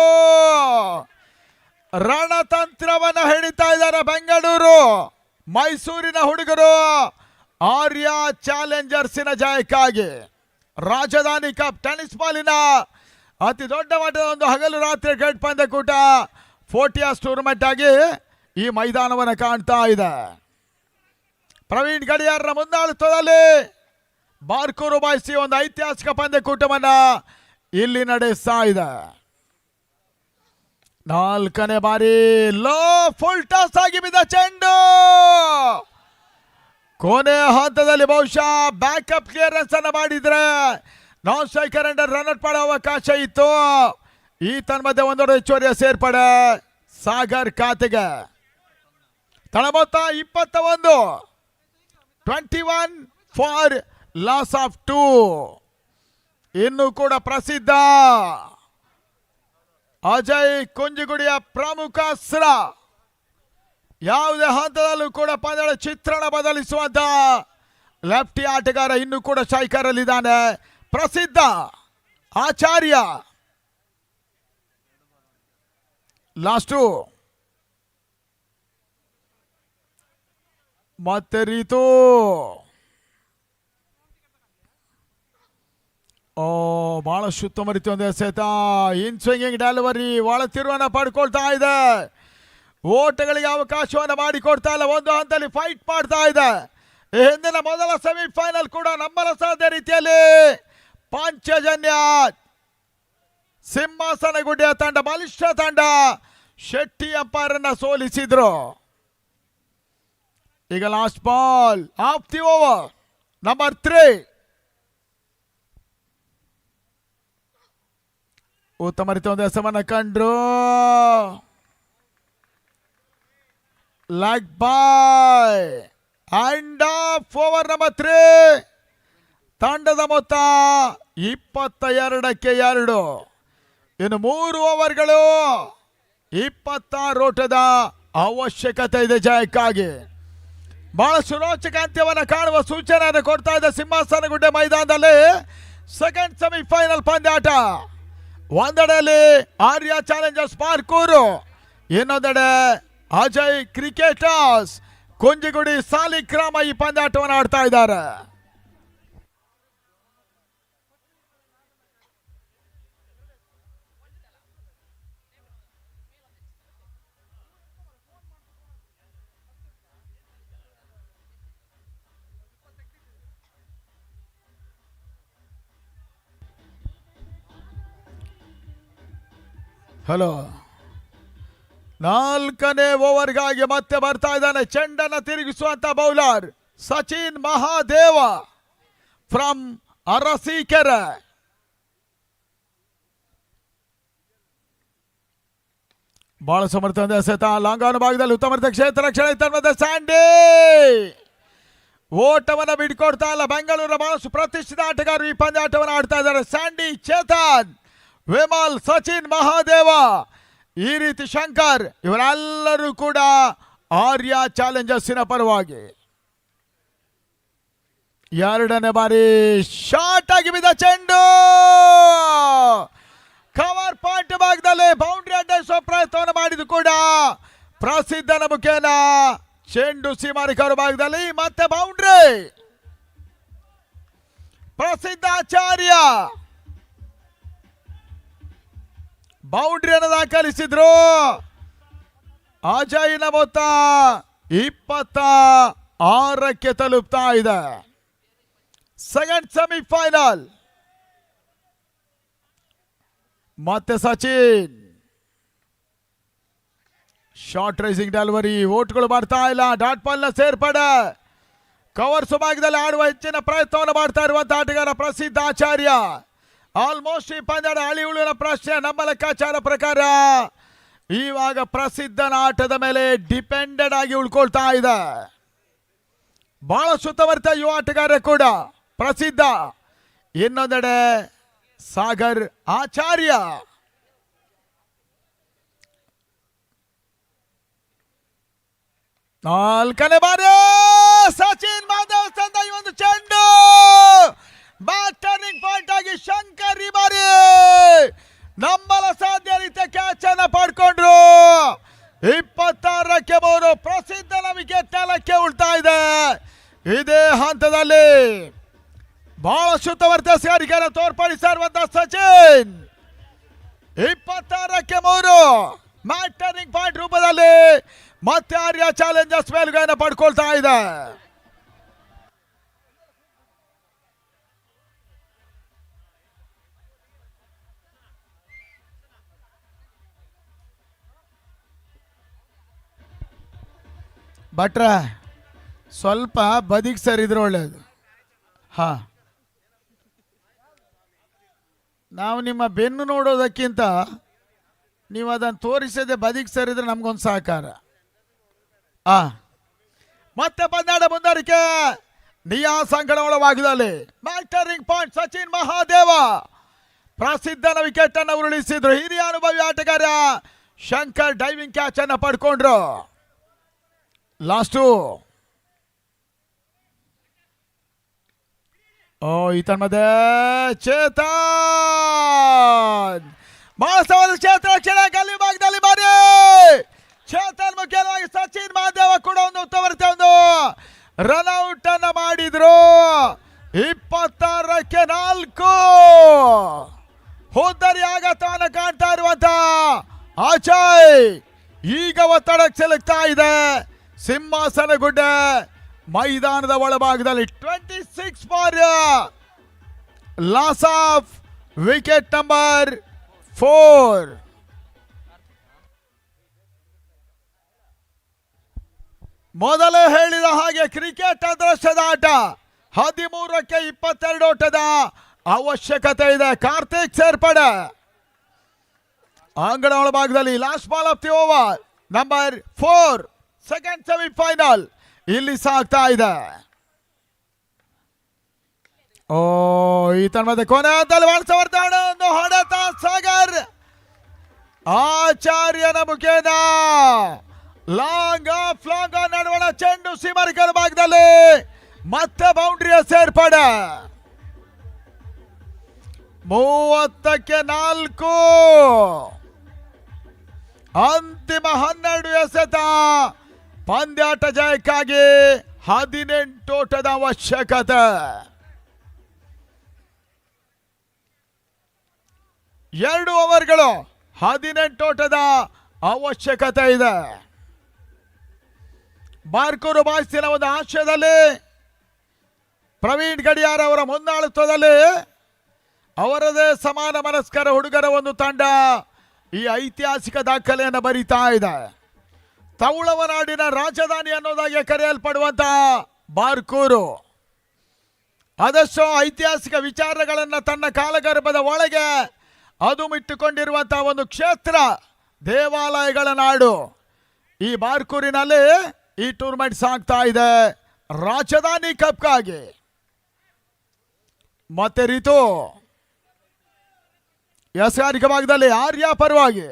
ರಣತಂತ್ರವನ್ನು ಹಿಡಿತಾ ಇದ್ದಾರೆ ಬೆಂಗಳೂರು ಮೈಸೂರಿನ ಹುಡುಗರು. ಆರ್ಯ ಚಾಲೆಂಜರ್ಸಿನ ಜಯಕ್ಕಾಗಿ ರಾಜಧಾನಿ ಕಪ್ ಟೆನ್ನಿಸ್ ಬಾಲಿನ ಅತಿ ದೊಡ್ಡ ಮಟ್ಟದ ಒಂದು ಹಗಲು ರಾತ್ರಿ ಕ್ರಿಕೆಟ್ ಪಂದ್ಯಕೂಟ ಫೋರ್ಟಿಯಾಸ್ ಟೂರ್ನಮೆಂಟ್ ಆಗಿ ಈ ಮೈದಾನವನ್ನು ಕಾಣ್ತಾ ಇದೆ. ಪ್ರವೀಣ್ ಗಡಿಯಾರ್ನ ಮುಂದಾಳತ್ವದಲ್ಲಿ ಬಾರ್ಕೂರು ಬಾಯ್ಸಿ ಒಂದು ಐತಿಹಾಸಿಕ ಪಂದ್ಯಕೂಟವನ್ನ ಇಲ್ಲಿ ನಡೆಸ್ತಾ ಇದೆ. ನಾಲ್ಕನೇ ಬಾರಿ ಲೋ ಫುಲ್ ಟಾಸ್ ಆಗಿ ಬಿದ್ದ ಚೆಂಡು, ಕೊನೆ ಹಂತದಲ್ಲಿ ಬಹುಶಃ ಬ್ಯಾಕಪ್ ಕ್ಲಿಯರೆನ್ಸ್ ಅನ್ನು ಮಾಡಿದ್ರೆ ನಾನ್ ಸ್ಟ್ರೈಕರ್ ಅಂಡರ್ ರನ್ ಮಾಡೋ ಅವಕಾಶ ಇತ್ತು. ಈ ತನ್ಮಧ್ಯೆ ಒಂದೊಂದು ಹೆಚ್ಚುವರಿಯ ಸೇರ್ಪಡೆ ಸಾಗರ್ ಖಾತೆಗೆ. ತಳಮೊತ್ತ 21 ಫಾರ್ ಲಾಸ್ ಆಫ್ 2. ಇನ್ನು ಕೂಡ ಪ್ರಸಿದ್ಧ ಅಜಯ್ ಕುಂಜಿಗುಡಿಯ ಪ್ರಮುಖ ಅಸ್ತ್ರ. ಯಾವುದೇ ಹಂತದಲ್ಲೂ ಕೂಡ ಪಂದ್ಯದ ಚಿತ್ರಣ ಬದಲಿಸುವಂತ ಲೆಫ್ಟಿ ಆಟಗಾರ ಇನ್ನು ಕೂಡ ಸ್ಟ್ರೈಕರ್ ಅಲ್ಲಿದ್ದಾನೆ, ಪ್ರಸಿದ್ಧ ಆಚಾರ್ಯ. ಲಾಸ್ಟು ಮತ್ತೆ ರೀತು ಬಹಳ ಸುತ್ತಮರಿತು ಒಂದು ಎಸೆತ. ಇನ್ ಸ್ವಿಂಗಿಂಗ್ ಡೆಲಿವರಿ ಒಳ ತಿರುವನ್ನ ಪಡ್ಕೊಳ್ತಾ ಇದೆ. ಓಟಗಳಿಗೆ ಅವಕಾಶವನ್ನು ಮಾಡಿಕೊಡ್ತಾ ಇಲ್ಲ. ಒಂದು ಹಂತದಲ್ಲಿ ಫೈಟ್ ಮಾಡ್ತಾ ಇದೆ. ಈ ಹಿಂದಿನ ಮೊದಲ ಸೆಮಿಫೈನಲ್ ಕೂಡ ನಂಬಲ ಸಾಧ್ಯ ರೀತಿಯಲ್ಲಿ ಪಾಂಚಜನ್ಯ ಸಿಂಹಾಸನಗುಡ್ಡೆಯ ತಂಡ, ಬಲಿಷ್ಠ ತಂಡ ಶೆಟ್ಟಿ ಅಂಪೈರ್ ಅನ್ನ ಸೋಲಿಸಿದ್ರು. ಈಗ last ball of the over number 3. ಉತ್ತಮ ರೀತಿಯ ಒಂದು ಎಸೆವನ್ನು ಕಂಡ್ರು. Leg bye end of over number 3. ತಂಡದ ಮೊತ್ತ 22-2. ಇನ್ನು 3 ಓವರ್ಗಳು 26 ಓಟದ ಅವಶ್ಯಕತೆ ಇದೆ ಜಯಕ್ಕಾಗಿ. ಬಹಳ ಸುರೋಚಕ ಅಂತ್ಯವನ್ನು ಕಾಣುವ ಸೂಚನೆಯನ್ನು ಕೊಡ್ತಾ ಇದೆ ಸಿಂಹಾಸನಗುಡ್ಡೆ ಮೈದಾನದಲ್ಲಿ ಸೆಕೆಂಡ್ ಸೆಮಿಫೈನಲ್ ಪಂದ್ಯಾಟ. ಒಂದೆಡೆಯಲ್ಲಿ ಆರ್ಯ ಚಾಲೆಂಜರ್ಸ್ ಬಾರ್ಕೂರು, ಇನ್ನೊಂದೆಡೆ ಅಜಯ್ ಕ್ರಿಕೆಟರ್ಸ್ ಕುಂಜಿಗುಡಿ ಸಾಲಿಗ್ರಾಮ ಈ ಪಂದ್ಯಾಟವನ್ನು ಆಡ್ತಾ ಇದ್ದಾರೆ. ಹಲೋ, 4ನೇ ಓವರ್ಗಾಗಿ ಮತ್ತೆ ಬರ್ತಾ ಇದ್ದಾನೆ. ಚೆಂಡನ್ನು ತಿರುಗಿಸುವಂತ ಬೌಲರ್ ಸಚಿನ್ ಮಹಾದೇವ ಫ್ರಮ್ ಅರಸೀಕೆರೆ. ಬಹಳ ಸಮರ್ಥ ಎಸೆತ ಲಾಂಗಾನು ಭಾಗದಲ್ಲಿ ಉತ್ತಮ ಕ್ಷೇತ್ರ ರಕ್ಷಣೆ ತನ್ಮದ ಸ್ಯಾಂಡಿ ಓಟವನ್ನು ಬಿಡ್ಕೊಡ್ತಾ ಇಲ್ಲ. ಬೆಂಗಳೂರಿನ ಬಹಳಷ್ಟು ಪ್ರತಿಷ್ಠಿತ ಆಟಗಾರರು ಈ ಪಂದ್ಯಾಟವನ್ನು ಆಡ್ತಾ ಇದ್ದಾರೆ. ಸ್ಯಾಂಡಿ, ಚೇತನ್, ವಿಮಲ್, ಸಚಿನ್ ಮಹಾದೇವ, ಈ ರೀತಿ ಶಂಕರ್, ಇವರೆಲ್ಲರೂ ಕೂಡ ಆರ್ಯ ಚಾಲೆಂಜರ್ಸಿನ ಪರವಾಗಿ. 2ನೇ ಬಾರಿ ಶಾರ್ಟ್ ಆಗಿ ಬಿದ್ದ ಚೆಂಡು ಕವರ್ ಪಾಯಿಂಟ್ ಭಾಗದಲ್ಲಿ ಬೌಂಡ್ರಿ ಅಡ್ಡಿಸುವ ಪ್ರಯತ್ನವನ್ನು ಮಾಡಿದ್ದು ಕೂಡ ಪ್ರಸಿದ್ಧನ ಮುಖೇನ ಚೆಂಡು ಸೀಮಾರಿಕರ ಭಾಗದಲ್ಲಿ ಮತ್ತೆ ಬೌಂಡ್ರಿ. ಪ್ರಸಿದ್ಧ ಆಚಾರ್ಯ ಬೌಂಡ್ರಿಯನ್ನು ದಾಖಲಿಸಿದ್ರು. ಅಜಯ್ನ ಮೊತ್ತ 26ಕ್ಕೆ ತಲುಪ್ತಾ ಇದೆ. Second semifinal. ಮತ್ತೆ ಸಚಿನ್ ಶಾರ್ಟ್ ರೈಸಿಂಗ್ ಡೆಲಿವರಿ, ಓಟ್ಗಳು ಬರ್ತಾ ಇಲ್ಲ. ಡಾಟ್ ಬಾಲ್ ನ ಸೇರ್ಪಡೆ, ಕವರ್ ಸುಭಾಗದಲ್ಲಿ ಆಡುವ ಹೆಚ್ಚಿನ ಪ್ರಯತ್ನವನ್ನು ಮಾಡ್ತಾ ಇರುವಂತಹ ಆಟಗಾರ ಪ್ರಸಿದ್ಧ ಆಚಾರ್ಯ. ಆಲ್ಮೋಸ್ಟ್ ಈ ಪಂದ್ಯದ ಹಳಿ ಉಳಿನ ಪ್ರಶ್ನೆ ನಮ್ಮ ಲೆಕ್ಕಾಚಾರ ಪ್ರಕಾರ ಇವಾಗ ಪ್ರಸಿದ್ಧನ ಆಟದ ಮೇಲೆ ಡಿಪೆಂಡೆಡ್ ಆಗಿ ಉಳ್ಕೊಳ್ತಾ ಇದೆ. ಬಹಳ ಸುತ್ತಮುತ್ತ ಯುವ ಆಟಗಾರ ಕೂಡ ಪ್ರಸಿದ್ಧ. ಇನ್ನೊಂದೆಡೆ ಸಾಗರ್ ಆಚಾರ್ಯ. ನಾಲ್ಕನೇ ಬಾರಿ ಸಚಿನ್ ಮಾಧವ್ ತಂದ ಈ ಒಂದು ಚೆಂಡು ಟರ್ನಿಂಗ್ ಪಾಯಿಂಟ್ ಆಗಿ ಶಂಕರ್ ಈ ಬಾರಿ ನಂಬಲ ಸಾಧ್ಯ ರೀತಿಯ ಕ್ಯಾಚ್ ಅನ್ನ ಪಡ್ಕೊಂಡ್ರು. 26ಕ್ಕೆ 3 ಪ್ರಸಿದ್ಧನ ವಿಕೆಟ್ ನೆಲಕ್ಕೆ ಉಳ್ತಾ ಇದೆ. ಇದೇ ಹಂತದಲ್ಲಿ ಬಹಳ ಶುದ್ಧವರ್ತಿಗಾರಿಕೆಯನ್ನು ತೋರ್ಪಡಿಸಿರುವಂತಹ ಸಚಿನ್ 26ಕ್ಕೆ 3 ಮ್ಯಾಚ್ ಟರ್ನಿಂಗ್ ಪಾಯಿಂಟ್ ರೂಪದಲ್ಲಿ ಮತ್ತೆ ಆರ್ಯ ಚಾಲೆಂಜರ್ಸ್ ಮೇಲುಗೈನ ಪಡ್ಕೊಳ್ತಾ ಇದೆ. ಭಟ್ರ ಸ್ವಲ್ಪ ಬದಿಗೆ ಸರಿದ್ರೆ ಒಳ್ಳೇದು. ಹಾ, ನಾವು ನಿಮ್ಮ ಬೆನ್ನು ನೋಡೋದಕ್ಕಿಂತ ನೀವು ಅದನ್ನು ತೋರಿಸದೆ ಬದಿಗೆ ಸರಿದ್ರೆ ನಮಗೊಂದು ಸಹಕಾರ. ಮತ್ತೆ ಪಂದ್ಯಾಟ ಮುಂದುವರಿಕೆ ನಿಯಾ ಸಂಕಟಗಳ ಭಾಗದಲ್ಲಿ match turning point Sachin Mahadeva ಪ್ರಸಿದ್ಧನ ವಿಕೆಟ್ ಅನ್ನು ಉರುಳಿಸಿದ್ರು. ಹಿರಿಯ ಅನುಭವಿ ಆಟಗಾರ ಶಂಕರ್ ಡೈವಿಂಗ್ ಕ್ಯಾಚ್ ಅನ್ನು ಪಡ್ಕೊಂಡ್ರು. ಲಾಸ್ಟು ಈತನ ಮಧ್ಯೆ ಚೇತನ್ ಮಾಸವಾದ ಕ್ಷೇತ್ರ ರಕ್ಷಣೆ ಗಲ್ಲಿ ಭಾಗದಲ್ಲಿ ಬಾರಿ ಚೇತನ್ ಮುಖ್ಯವಾಗಿ ಸಚಿನ್ ಮಹಾದೇವ ಕೂಡ ಒಂದು ಉತ್ತಮ ರನ್ಔಟ್ ಅನ್ನ ಮಾಡಿದ್ರು. 26ಕ್ಕೆ 4 ಹೋದರಿ ಆಗತಾನ ಕಾಣ್ತಾ ಇರುವಂತ ಅಜಯ್ ಈಗ ಒತ್ತಡಕ್ಕೆ ಸಿಲುಕ್ತಾ ಇದೆ. ಸಿಂಹಾಸನ ಗುಡ್ಡೆ ಮೈದಾನದ ಒಳಭಾಗದಲ್ಲಿ 26 for loss of wicket number 4. ಮೊದಲೇ ಹೇಳಿದ ಹಾಗೆ ಕ್ರಿಕೆಟ್ ಅದೃಷ್ಟದ ಆಟ. 13ಕ್ಕೆ 22 ಓಟದ ಅವಶ್ಯಕತೆ ಇದೆ. ಕಾರ್ತಿಕ್ ಸೇರ್ಪಡೆ ಅಂಗಡ ಒಳಭಾಗದಲ್ಲಿ last ball of the over number 4 second semifinal ಇಲ್ಲಿ ಸಾಗ್ತಾ ಇದೆ. ಈತನ ಮಧ್ಯೆ ಕೊನೆ ಹಂತದಲ್ಲಿ ಒಂದು ಹೊಡೆತ ಸಾಗರ್ ಆಚಾರ್ಯನ ಮುಖೇನ ಲಾಂಗ್ ಆಫ್ ನಡುವಣ ಚೆಂಡು ಸೀಮಾರಿಕರ ಭಾಗದಲ್ಲಿ ಮತ್ತೆ ಬೌಂಡ್ರಿಯ ಸೇರ್ಪಡೆ. 30ಕ್ಕೆ 4 ಅಂತಿಮ 12 ಎಸೆತ. ಪಂದ್ಯಾಟ ಜಯಕ್ಕಾಗಿ 18 ಓಟದ ಅವಶ್ಯಕತೆ. 2 ಓವರ್ಗಳು 18 ಓಟದ ಅವಶ್ಯಕತೆ ಇದೆ. ಬಾರ್ಕೂರು ಬಾಯ್ಸಿನ ಒಂದು ಆಶಯದಲ್ಲಿ ಪ್ರವೀಣ್ ಗಡಿಯಾರ್ ಅವರ ಮುಂದಾಳತ್ವದಲ್ಲಿ ಅವರದೇ ಸಮಾನ ಮನಸ್ಕರ ಹುಡುಗರ ಒಂದು ತಂಡ ಈ ಐತಿಹಾಸಿಕ ದಾಖಲೆಯನ್ನು ಬರೀತಾ ಇದೆ. ತೌಳವನಾಡಿನ ರಾಜಧಾನಿ ಅನ್ನೋದಾಗಿ ಕರೆಯಲ್ಪಡುವಂತಹ ಬಾರ್ಕೂರು ಅದೆಷ್ಟೋ ಐತಿಹಾಸಿಕ ವಿಚಾರಗಳನ್ನು ತನ್ನ ಕಾಲಗರ್ಭದ ಒಳಗೆ ಅದುಮಿಟ್ಟುಕೊಂಡಿರುವಂತಹ ಒಂದು ಕ್ಷೇತ್ರ, ದೇವಾಲಯಗಳ ನಾಡು. ಈ ಬಾರ್ಕೂರಿನಲ್ಲಿ ಈ ಟೂರ್ನಮೆಂಟ್ ಸಾಗ್ತಾ ಇದೆ ರಾಜಧಾನಿ ಕಪ್ಗಾಗಿ. ಮತ್ತೆ ರಿತು ಯಸ್ಗಾರಿಕ ಭಾಗದಲ್ಲಿ ಆರ್ಯ ಪರವಾಗಿ.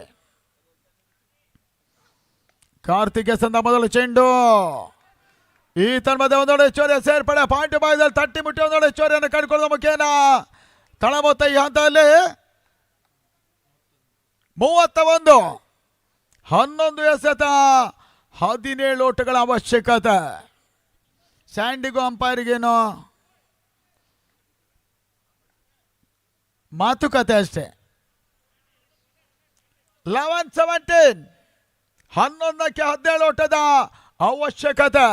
ಕಾರ್ತಿಕ್ ಸಂದ ಮೊದಲ ಚೆಂಡು. ಈ ತನ್ಮಧ್ಯೆ ಒಂದೊಡೆ ಹೆಚ್ಚುವರಿ ಸೇರ್ಪಡೆ ಪಾಯಿಂಟ್ ಭಾಗದಲ್ಲಿ ತಟ್ಟಿ ಮುಟ್ಟಿ ಒಂದೊಡೆ ಹೆಚ್ಚುವರಿಯನ್ನು ಕಂಡುಕೊಳ್ಳುವ ಮುಖೇನ ತಳಮೊತ್ತ ಈ ಹಂತದಲ್ಲಿ 31 11 ಎಸೆತ 17 ಓಟಗಳ ಅವಶ್ಯಕತೆ. ಸ್ಯಾಂಡಿಗೂ ಅಂಪೈರ್ಗೇನು ಮಾತುಕತೆ ಅಷ್ಟೇ. 11-17 11ಕ್ಕೆ 17 ಓಟದ ಅವಶ್ಯಕತೆ.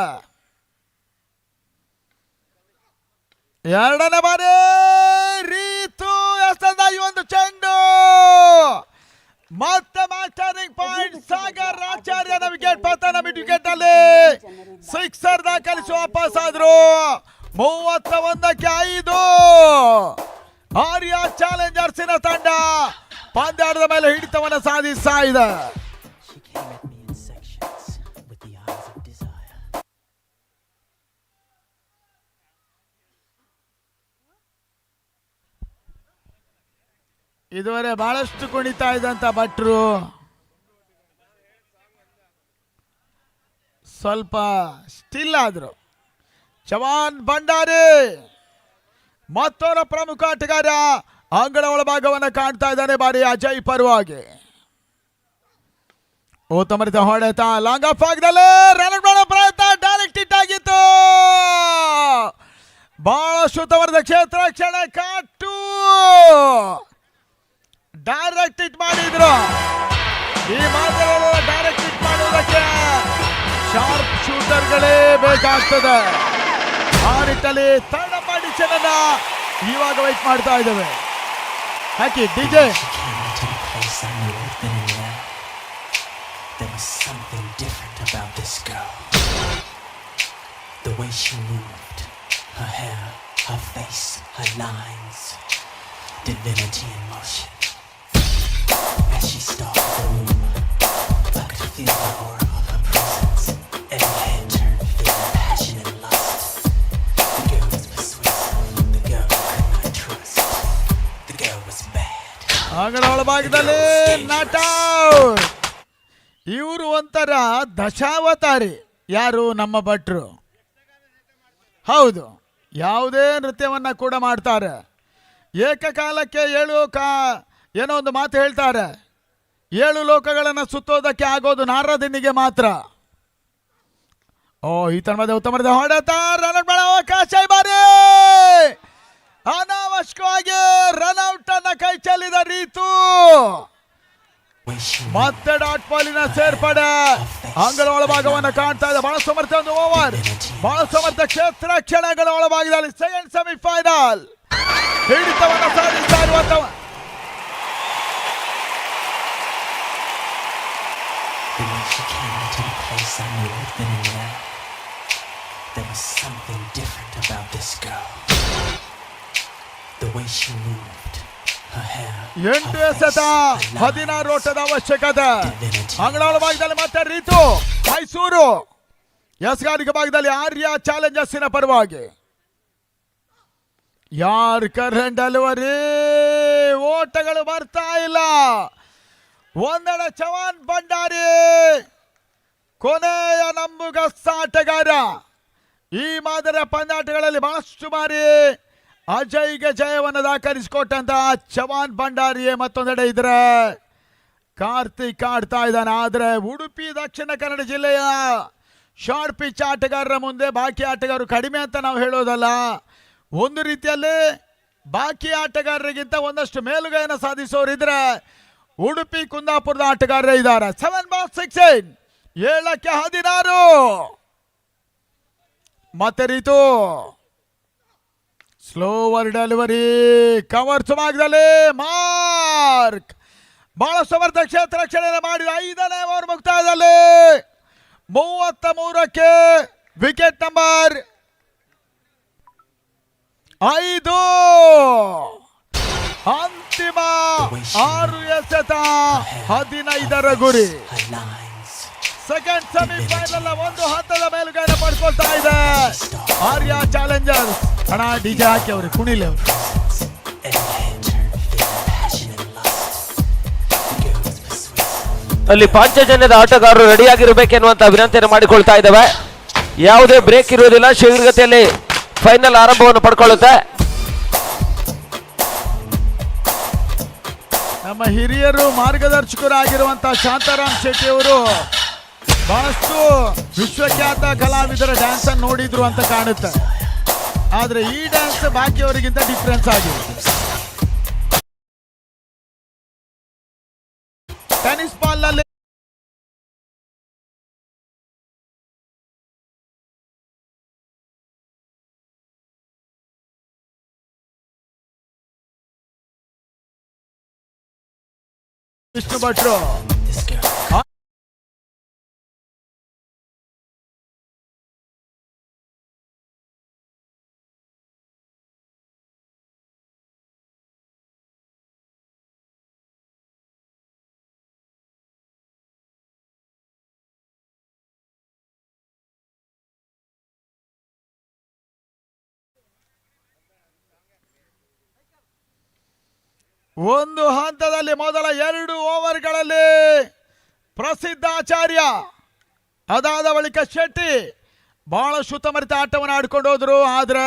ಎರಡನೇ ಬಾರಿ ರೀತು ಎಸೆದ ಈ ಒಂದು ಚೆಂಡು. ಮತ್ತೆ ಮಾಸ್ಟರಿಂಗ್ ಪಾಯಿಂಟ್ ಸಾಗರ್ ಆಚಾರ್ಯನ ವಿಕೆಟ್ ಪತನ ವಿಕೆಟ್ ಅಲ್ಲಿ ಸಿಕ್ಸರ್ ದಾಖಲಿಸಿ ವಾಪಸ್ ಆದ್ರು. 31ಕ್ಕೆ 5 ಆರ್ಯ ಚಾಲೆಂಜರ್ಸಿನ ತಂಡ ಪಂದ್ಯಾಟದ ಮೇಲೆ ಹಿಡಿತವನ್ನು ಸಾಧಿಸ್ತಾ ಇದೆ. ಇದುವರೆ ಬಹಳಷ್ಟು ಕುಣಿತಾ ಇದ್ದಂತ ಭಟ್ರು ಸ್ವಲ್ಪ ಸ್ಟಿಲ್ ಆದ್ರು. ಚವಾನ್ ಭಂಡಾರಿ ಮತ್ತೊಬ್ಬ ಪ್ರಮುಖ ಆಟಗಾರ ಅಂಗಣ ಒಳಭಾಗವನ್ನು ಕಾಣ್ತಾ ಇದ್ದಾನೆ ಬಾರಿ ಅಜಯ್ ಪರವಾಗಿ. ಉತ್ತಮರಿತ ಹೊಡೆತ ಲಾಂಗ್ ಆಫ್ ಆಗದಲ್ಲೇ ರನ್ ಮಾಡೋ ಪ್ರಯತ್ನ ಡೈರೆಕ್ಟ್ ಹಿಟ್ ಆಗಿತ್ತು. ಬಹಳ ಶುದ್ಧವಾದ ಕ್ಷೇತ್ರ ಕ್ಷಣ ಕಾಟು ಡೈರೆಕ್ಟ್ ಹಿಟ್ ಮಾಡಿದ್ರು. ಈ ಮಾದರಿಯಲ್ಲಿ ಡೈರೆಕ್ಟ್ ಹಿಟ್ ಮಾಡುವುದಕ್ಕೆ ಶಾರ್ಪ್ ಶೂಟರ್ಗಳೇ ಬೇಕಾಗ್ತದೆ. ಆ ನಿಟ್ಟಲ್ಲಿ ತಡ ಮಾಡಿ ಚೆನ್ನ ಇವಾಗ ವೈಟ್ ಮಾಡ್ತಾ ಇದ್ದೇವೆ. ಹಾಕಿ DJ. There was something different about this girl. The way she moved, her hair, her face, her lines, divinity in motion. As she stalked the room, I could feel the aura of her presence. Every head turned, feeling passion and lust. The girl was persuasive, the girl I could not trust. The girl was bad. ಅಂಗಣ ಒಳಭಾಗದಲ್ಲಿ not out. ಇವರು ಒಂಥರ ದಶಾವತಾರಿ. ಯಾರು? ನಮ್ಮ ಭಟ್ರು. ಹೌದು, ಯಾವುದೇ ನೃತ್ಯವನ್ನ ಕೂಡ ಮಾಡ್ತಾರೆ. ಏಕಕಾಲಕ್ಕೆ ಏನೋ ಒಂದು ಮಾತು ಹೇಳ್ತಾರೆ, 7 ಲೋಕಗಳನ್ನು ಸುತ್ತೋದಕ್ಕೆ ಆಗೋದು ನಾರದನಿಗೆ ಮಾತ್ರ. ಈ ತನ್ಮದ ಉತ್ತಮದ ಹೊಡೆತ ರನ್ ಮಾಡೋ ಅವಕಾಶ ಬಾರಿ ಅನಾವಶ್ಯಕವಾಗಿ ರನ್ ಔಟ್ ಅನ್ನ ಕೈ ಚೆಲ್ಲಿದ ರೀತು. ಮತ್ತೆ ಡಾಟ್ ಬಾಲಿನ ಸೇರ್ಪಡೆ ಅಂಗಳ ಒಳಭಾಗವನ್ನು ಕಾಣ್ತಾ ಇದೆ. ಬಹಳ ಸಮರ್ಥ ಒಂದು ಓವರ್, ಬಹಳ ಸಮರ್ಥ ಕ್ಷೇತ್ರ ಕ್ಷಣಗಳ ಒಳಭಾಗದಲ್ಲಿ ಸೆಕೆಂಡ್ ಸೆಮಿಫೈನಲ್ ಹಿಡಿತವನ್ನು ಸಾಧಿಸ್ತಾ ಇರುವಂತ The way she came into the place I knew had been in there. There was something different about this girl. The way she moved, her hair, 8 ಎಸೆತ 16 ಓಟದ ಅವಶ್ಯಕತೆ. ಅಂಗಳ ಭಾಗದಲ್ಲಿ ಮತ್ತೆ ರೀತು ಮೈಸೂರು ಯಸ್ಗಾರಿಕ ಭಾಗದಲ್ಲಿ ಆರ್ಯ ಚಾಲೆಂಜರ್ಸಿನ ಪರವಾಗಿ. ಯಾರ್ ಕರೆಂಟ್ ಡೆಲಿವರಿ ಓಟಗಳು ಬರ್ತಾ ಇಲ್ಲ. ಒಂದೆಡೆ ಚವಾನ್ ಭಂಡಾರಿ ಕೊನೆಯ ನಂಬುಗಸ್ತ ಆಟಗಾರ. ಈ ಮಾದರಿಯ ಪಂದ್ಯಾಟಗಳಲ್ಲಿ ಬಹಳಷ್ಟು ಬಾರಿ ಅಜಯ್ಗೆ ಜಯವನ್ನು ದಾಖಲಿಸಿಕೊಟ್ಟಂತ ಚವಾನ್ ಭಂಡಾರಿಯೇ ಮತ್ತೊಂದೆಡೆ ಇದ್ರೆ ಕಾರ್ತಿಕ್ ಆಡ್ತಾ ಇದ್ದಾನೆ. ಆದರೆ ಉಡುಪಿ ದಕ್ಷಿಣ ಕನ್ನಡ ಜಿಲ್ಲೆಯ ಶಾರ್ಟ್ ಪಿಚ್ ಆಟಗಾರರ ಮುಂದೆ ಬಾಕಿ ಆಟಗಾರರು ಕಡಿಮೆ ಅಂತ ನಾವು ಹೇಳೋದಲ್ಲ. ಒಂದು ರೀತಿಯಲ್ಲಿ ಬಾಕಿ ಆಟಗಾರರಿಗಿಂತ ಒಂದಷ್ಟು ಮೇಲುಗೈಯನ್ನು ಸಾಧಿಸೋರಿದ್ರೆ ಉಡುಪಿ ಕುಂದಾಪುರದ ಆಟಗಾರರೇ ಇದ್ದಾರೆ. 7-16 7ಕ್ಕೆ 16 ಮತ್ತೆ ರೀತು ಸ್ಲೋವರ್ ಡೆಲಿವರಿ ಕವರ್ ಸುಮಾಗದಲ್ಲಿ ಮಾರ್ಕ್ ಬಹಳ ಸಮರ್ಥ ಕ್ಷೇತ್ರ ರಕ್ಷಣೆ ಮಾಡಿದ 5ನೇ ಓವರ್ ಮುಕ್ತಾಯದಲ್ಲಿ 33ಕ್ಕೆ ವಿಕೆಟ್ ನಂಬರ್ 5 ಅಂತಿಮ 6 ಎಸೆತ 15ರ ಗುರಿ. her lines. ಸೆಕೆಂಡ್ ಸೆಮಿಫೈನಲ್ ಒಂದು ಹಂತದ ಮೇಲುಗೈನ ಪಡ್ಕೊಳ್ತಾ ಇದೆ ಆರ್ಯ ಚಾಲೆಂಜರ್ಸ್. ಹಣ ಡಿಜೆ ಹಾಕಿ ಅವ್ರಿಗೆ ಕುಣಿಲಿ ಅವರು. And her head turned with passion and lust. The girl was persuasive. ಅಲ್ಲಿ ಪಾಂಚಜನ್ಯದ ಆಟಗಾರರು ರೆಡಿಯಾಗಿರಬೇಕೆನ್ನುವಂತ ವಿನಂತಿಯನ್ನು ಮಾಡಿಕೊಳ್ತಾ ಇದ್ದಾವೆ. ಯಾವುದೇ ಬ್ರೇಕ್ ಇರುವುದಿಲ್ಲ, ಶೀಘ್ರಗತಿಯಲ್ಲಿ ಫೈನಲ್ ಆರಂಭವನ್ನು ಪಡ್ಕೊಳ್ಳುತ್ತೆ. ನಮ್ಮ ಹಿರಿಯರು ಮಾರ್ಗದರ್ಶಕರಾಗಿರುವಂತಹ ಶಾಂತಾರಾಮ್ ಶೆಟ್ಟಿ ಅವರು ಬಹಳಷ್ಟು ವಿಶ್ವಖ್ಯಾತ ಕಲಾವಿದರ ಡ್ಯಾನ್ಸ್ ಅನ್ನು ನೋಡಿದ್ರು ಅಂತ ಕಾಣುತ್ತೆ. ಆದ್ರೆ ಈ ಡ್ಯಾನ್ಸ್ ಬಾಕಿಯವರಿಗಿಂತ ಡಿಫ್ರೆನ್ಸ್ ಆಗಿದೆ. ಟೆನ್ನಿಸ್ ಬಾಲ್ ನಲ್ಲಿ ವಿಷ್ಣು ಭಟ್ರು This girl ಒಂದು ಹಂತದಲ್ಲಿ ಮೊದಲ 2 ಓವರ್ಗಳಲ್ಲಿ ಪ್ರಸಿದ್ಧ ಆಚಾರ್ಯ, ಅದಾದ ಬಳಿಕ ಶೆಟ್ಟಿ ಬಹಳ ಸುತ್ತಮರಿತ ಆಟವನ್ನು ಆಡ್ಕೊಂಡು ಹೋದ್ರು. ಆದ್ರೆ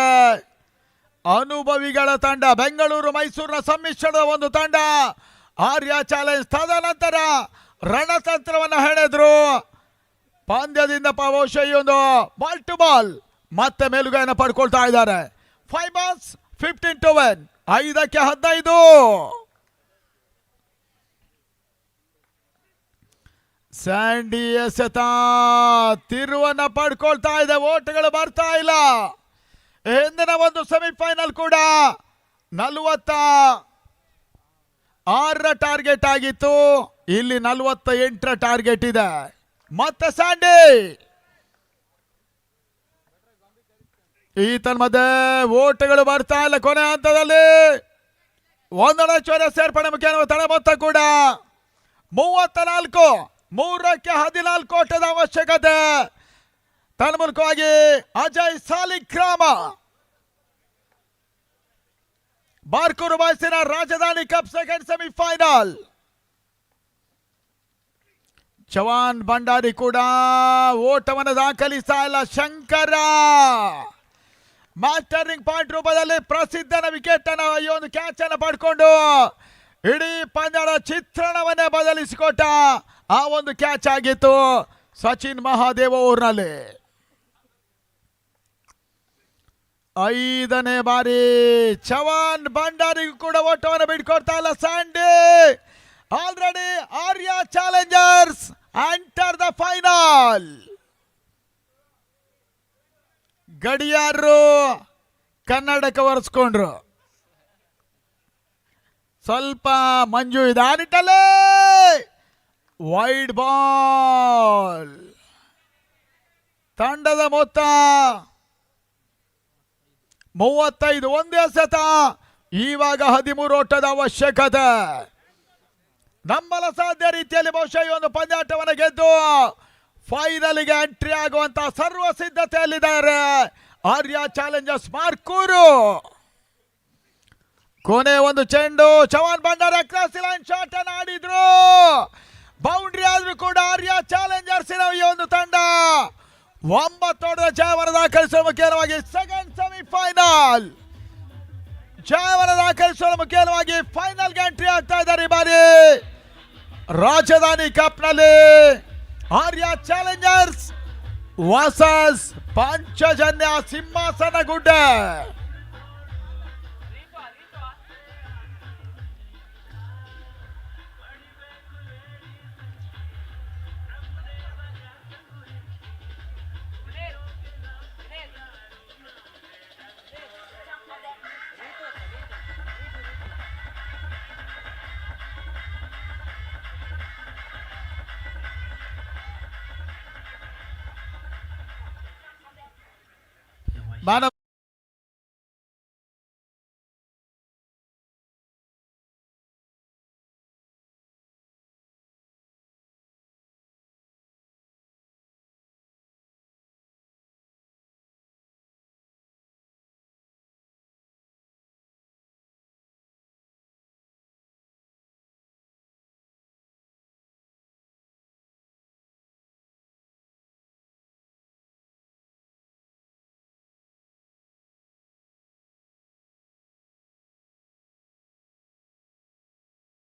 ಅನುಭವಿಗಳ ತಂಡ, ಬೆಂಗಳೂರು ಮೈಸೂರಿನ ಸಮ್ಮಿಶ್ರಣದ ಒಂದು ತಂಡ ಆರ್ಯ ಚಾಲೆಂಜ್ ತದನಂತರ ರಣತಂತ್ರವನ್ನು ಹೆಣೆದ್ರು. ಪಂದ್ಯದಿಂದ ಬಹುಶಃ ಈ ಒಂದು ಬಾಲ್ ಟು ಬಾಲ್ ಮತ್ತೆ ಮೇಲುಗೈನ ಪಡ್ಕೊಳ್ತಾ ಇದ್ದಾರೆ. 5 balls 15 to win, 5ಕ್ಕೆ 15. ಸ್ಯಾಂಡಿ ಎಸೆತ ತಿರುವನ್ನ ಪಡ್ಕೊಳ್ತಾ ಇದೆ, ಓಟಗಳು ಬರ್ತಾ ಇಲ್ಲ. ಹಿಂದಿನ ಒಂದು ಸೆಮಿಫೈನಲ್ ಕೂಡ 46ರ ಟಾರ್ಗೆಟ್ ಆಗಿತ್ತು, ಇಲ್ಲಿ 48ರ ಟಾರ್ಗೆಟ್ ಇದೆ. ಮತ್ತೆ ಸ್ಯಾಂಡಿ ಈತನ ಮಧ್ಯೆ ಓಟಗಳು ಬರ್ತಾ ಇಲ್ಲ. ಕೊನೆ ಹಂತದಲ್ಲಿ 1 ಚೋರ ಸೇರ್ಪಡೆ ಮುಖ್ಯ ತಡ ಮೊತ್ತ ಕೂಡ 34, 3ಕ್ಕೆ 14 ಓಟದ ಅವಶ್ಯಕತೆ. ತನ್ಮೂಲಕವಾಗಿ ಅಜಯ್ ಸಾಲಿಗ್ರಾಮ ಬಾರ್ಕೂರು ಬಾಯ್ಸಿನ ರಾಜಧಾನಿ cup second semifinal. Chavan Bhandari ಕೂಡ ಓಟವನ್ನು ದಾಖಲಿಸ್ತಾ ಇಲ್ಲ. ಶಂಕರ ಮಾಸ್ಟರಿಂಗ್ ಪಾಯಿಂಟ್ ರೂಪದಲ್ಲಿ ಪ್ರಸಿದ್ಧನ ವಿಕೆಟ್ ಅನ್ನು ಈ ಒಂದು ಕ್ಯಾಚ್ ಅನ್ನು ಪಡ್ಕೊಂಡು ಇಡೀ ಪಂದ್ಯದ ಚಿತ್ರಣವನ್ನೇ ಬದಲಿಸಿಕೊಟ್ಟ ಆ ಒಂದು ಕ್ಯಾಚ್ ಆಗಿತ್ತು ಸಚಿನ್ ಮಹಾದೇವ್ ಊರಿನಲ್ಲಿ. 5ನೇ ಬಾರಿ ಚವಾನ್ ಭಂಡಾರಿಗೂ ಕೂಡ ಓಟವನ್ನು ಬಿಟ್ಕೊಡ್ತಾ ಇಲ್ಲ Sandy. Already Arya Challengers enter the final. ಗಡಿಯಾರರು ಕನ್ನಡಕ್ಕೆ ಒರೆಸ್ಕೊಂಡ್ರು. ಸ್ವಲ್ಪ ಮಂಜು ಇದೆ ಆ ನಿಟ್ಟಲ್ಲಿ. ವೈಡ್ ಬಾಲ್, ತಂಡದ ಮೊತ್ತ 35, ಒಂದೇ ಎಸೆತ. ಇವಾಗ 13 ಓಟದ ಅವಶ್ಯಕತೆ. ನಂಬಲ ಸಾಧ್ಯ ರೀತಿಯಲ್ಲಿ ಬಹುಶಃ ಈ ಒಂದು ಪಂದ್ಯಾಟವನ್ನು ಗೆದ್ದು ಫೈನಲ್ಗೆ ಎಂಟ್ರಿ ಆಗುವಂತ ಸರ್ವ ಸಿದ್ಧತೆಯಲ್ಲಿದ್ದಾರೆ ಆರ್ಯ ಚಾಲೆಂಜರ್ಸ್ ಮಾರ್ಕೂರು. ಕೊನೆ ಒಂದು ಚೆಂಡು, Chavan Bhandari cross line shot ಅನ್ನು ಆಡಿದ್ರು, ಬೌಂಡ್ರಿ ಆದ್ರೂ ಕೂಡ ಆರ್ಯ ಚಾಲೆಂಜರ್ಸ್ ಈ ಒಂದು ತಂಡ 9 ಜಯವನ್ನು ದಾಖಲಿಸುವ ಮುಖ್ಯವಾಗಿ ಸೆಕೆಂಡ್ ಸೆಮಿಫೈನಲ್ ಜಯವನ್ನು ದಾಖಲಿಸುವ ಮುಖ್ಯವಾಗಿ ಫೈನಲ್ಗೆ ಎಂಟ್ರಿ ಆಗ್ತಾ ಇದ್ದಾರೆ. ಈ ಬಾರಿ ರಾಜಧಾನಿ ಕಪ್ನಲ್ಲಿ ಆರ್ಯ ಚಾಲೆಂಜರ್ಸ್ ವರ್ಸಸ್ ಪಂಚಜನ್ಯ ಸಿಂಹಾಸನ ಗುಡ್ಡೆ. ಬಾಣ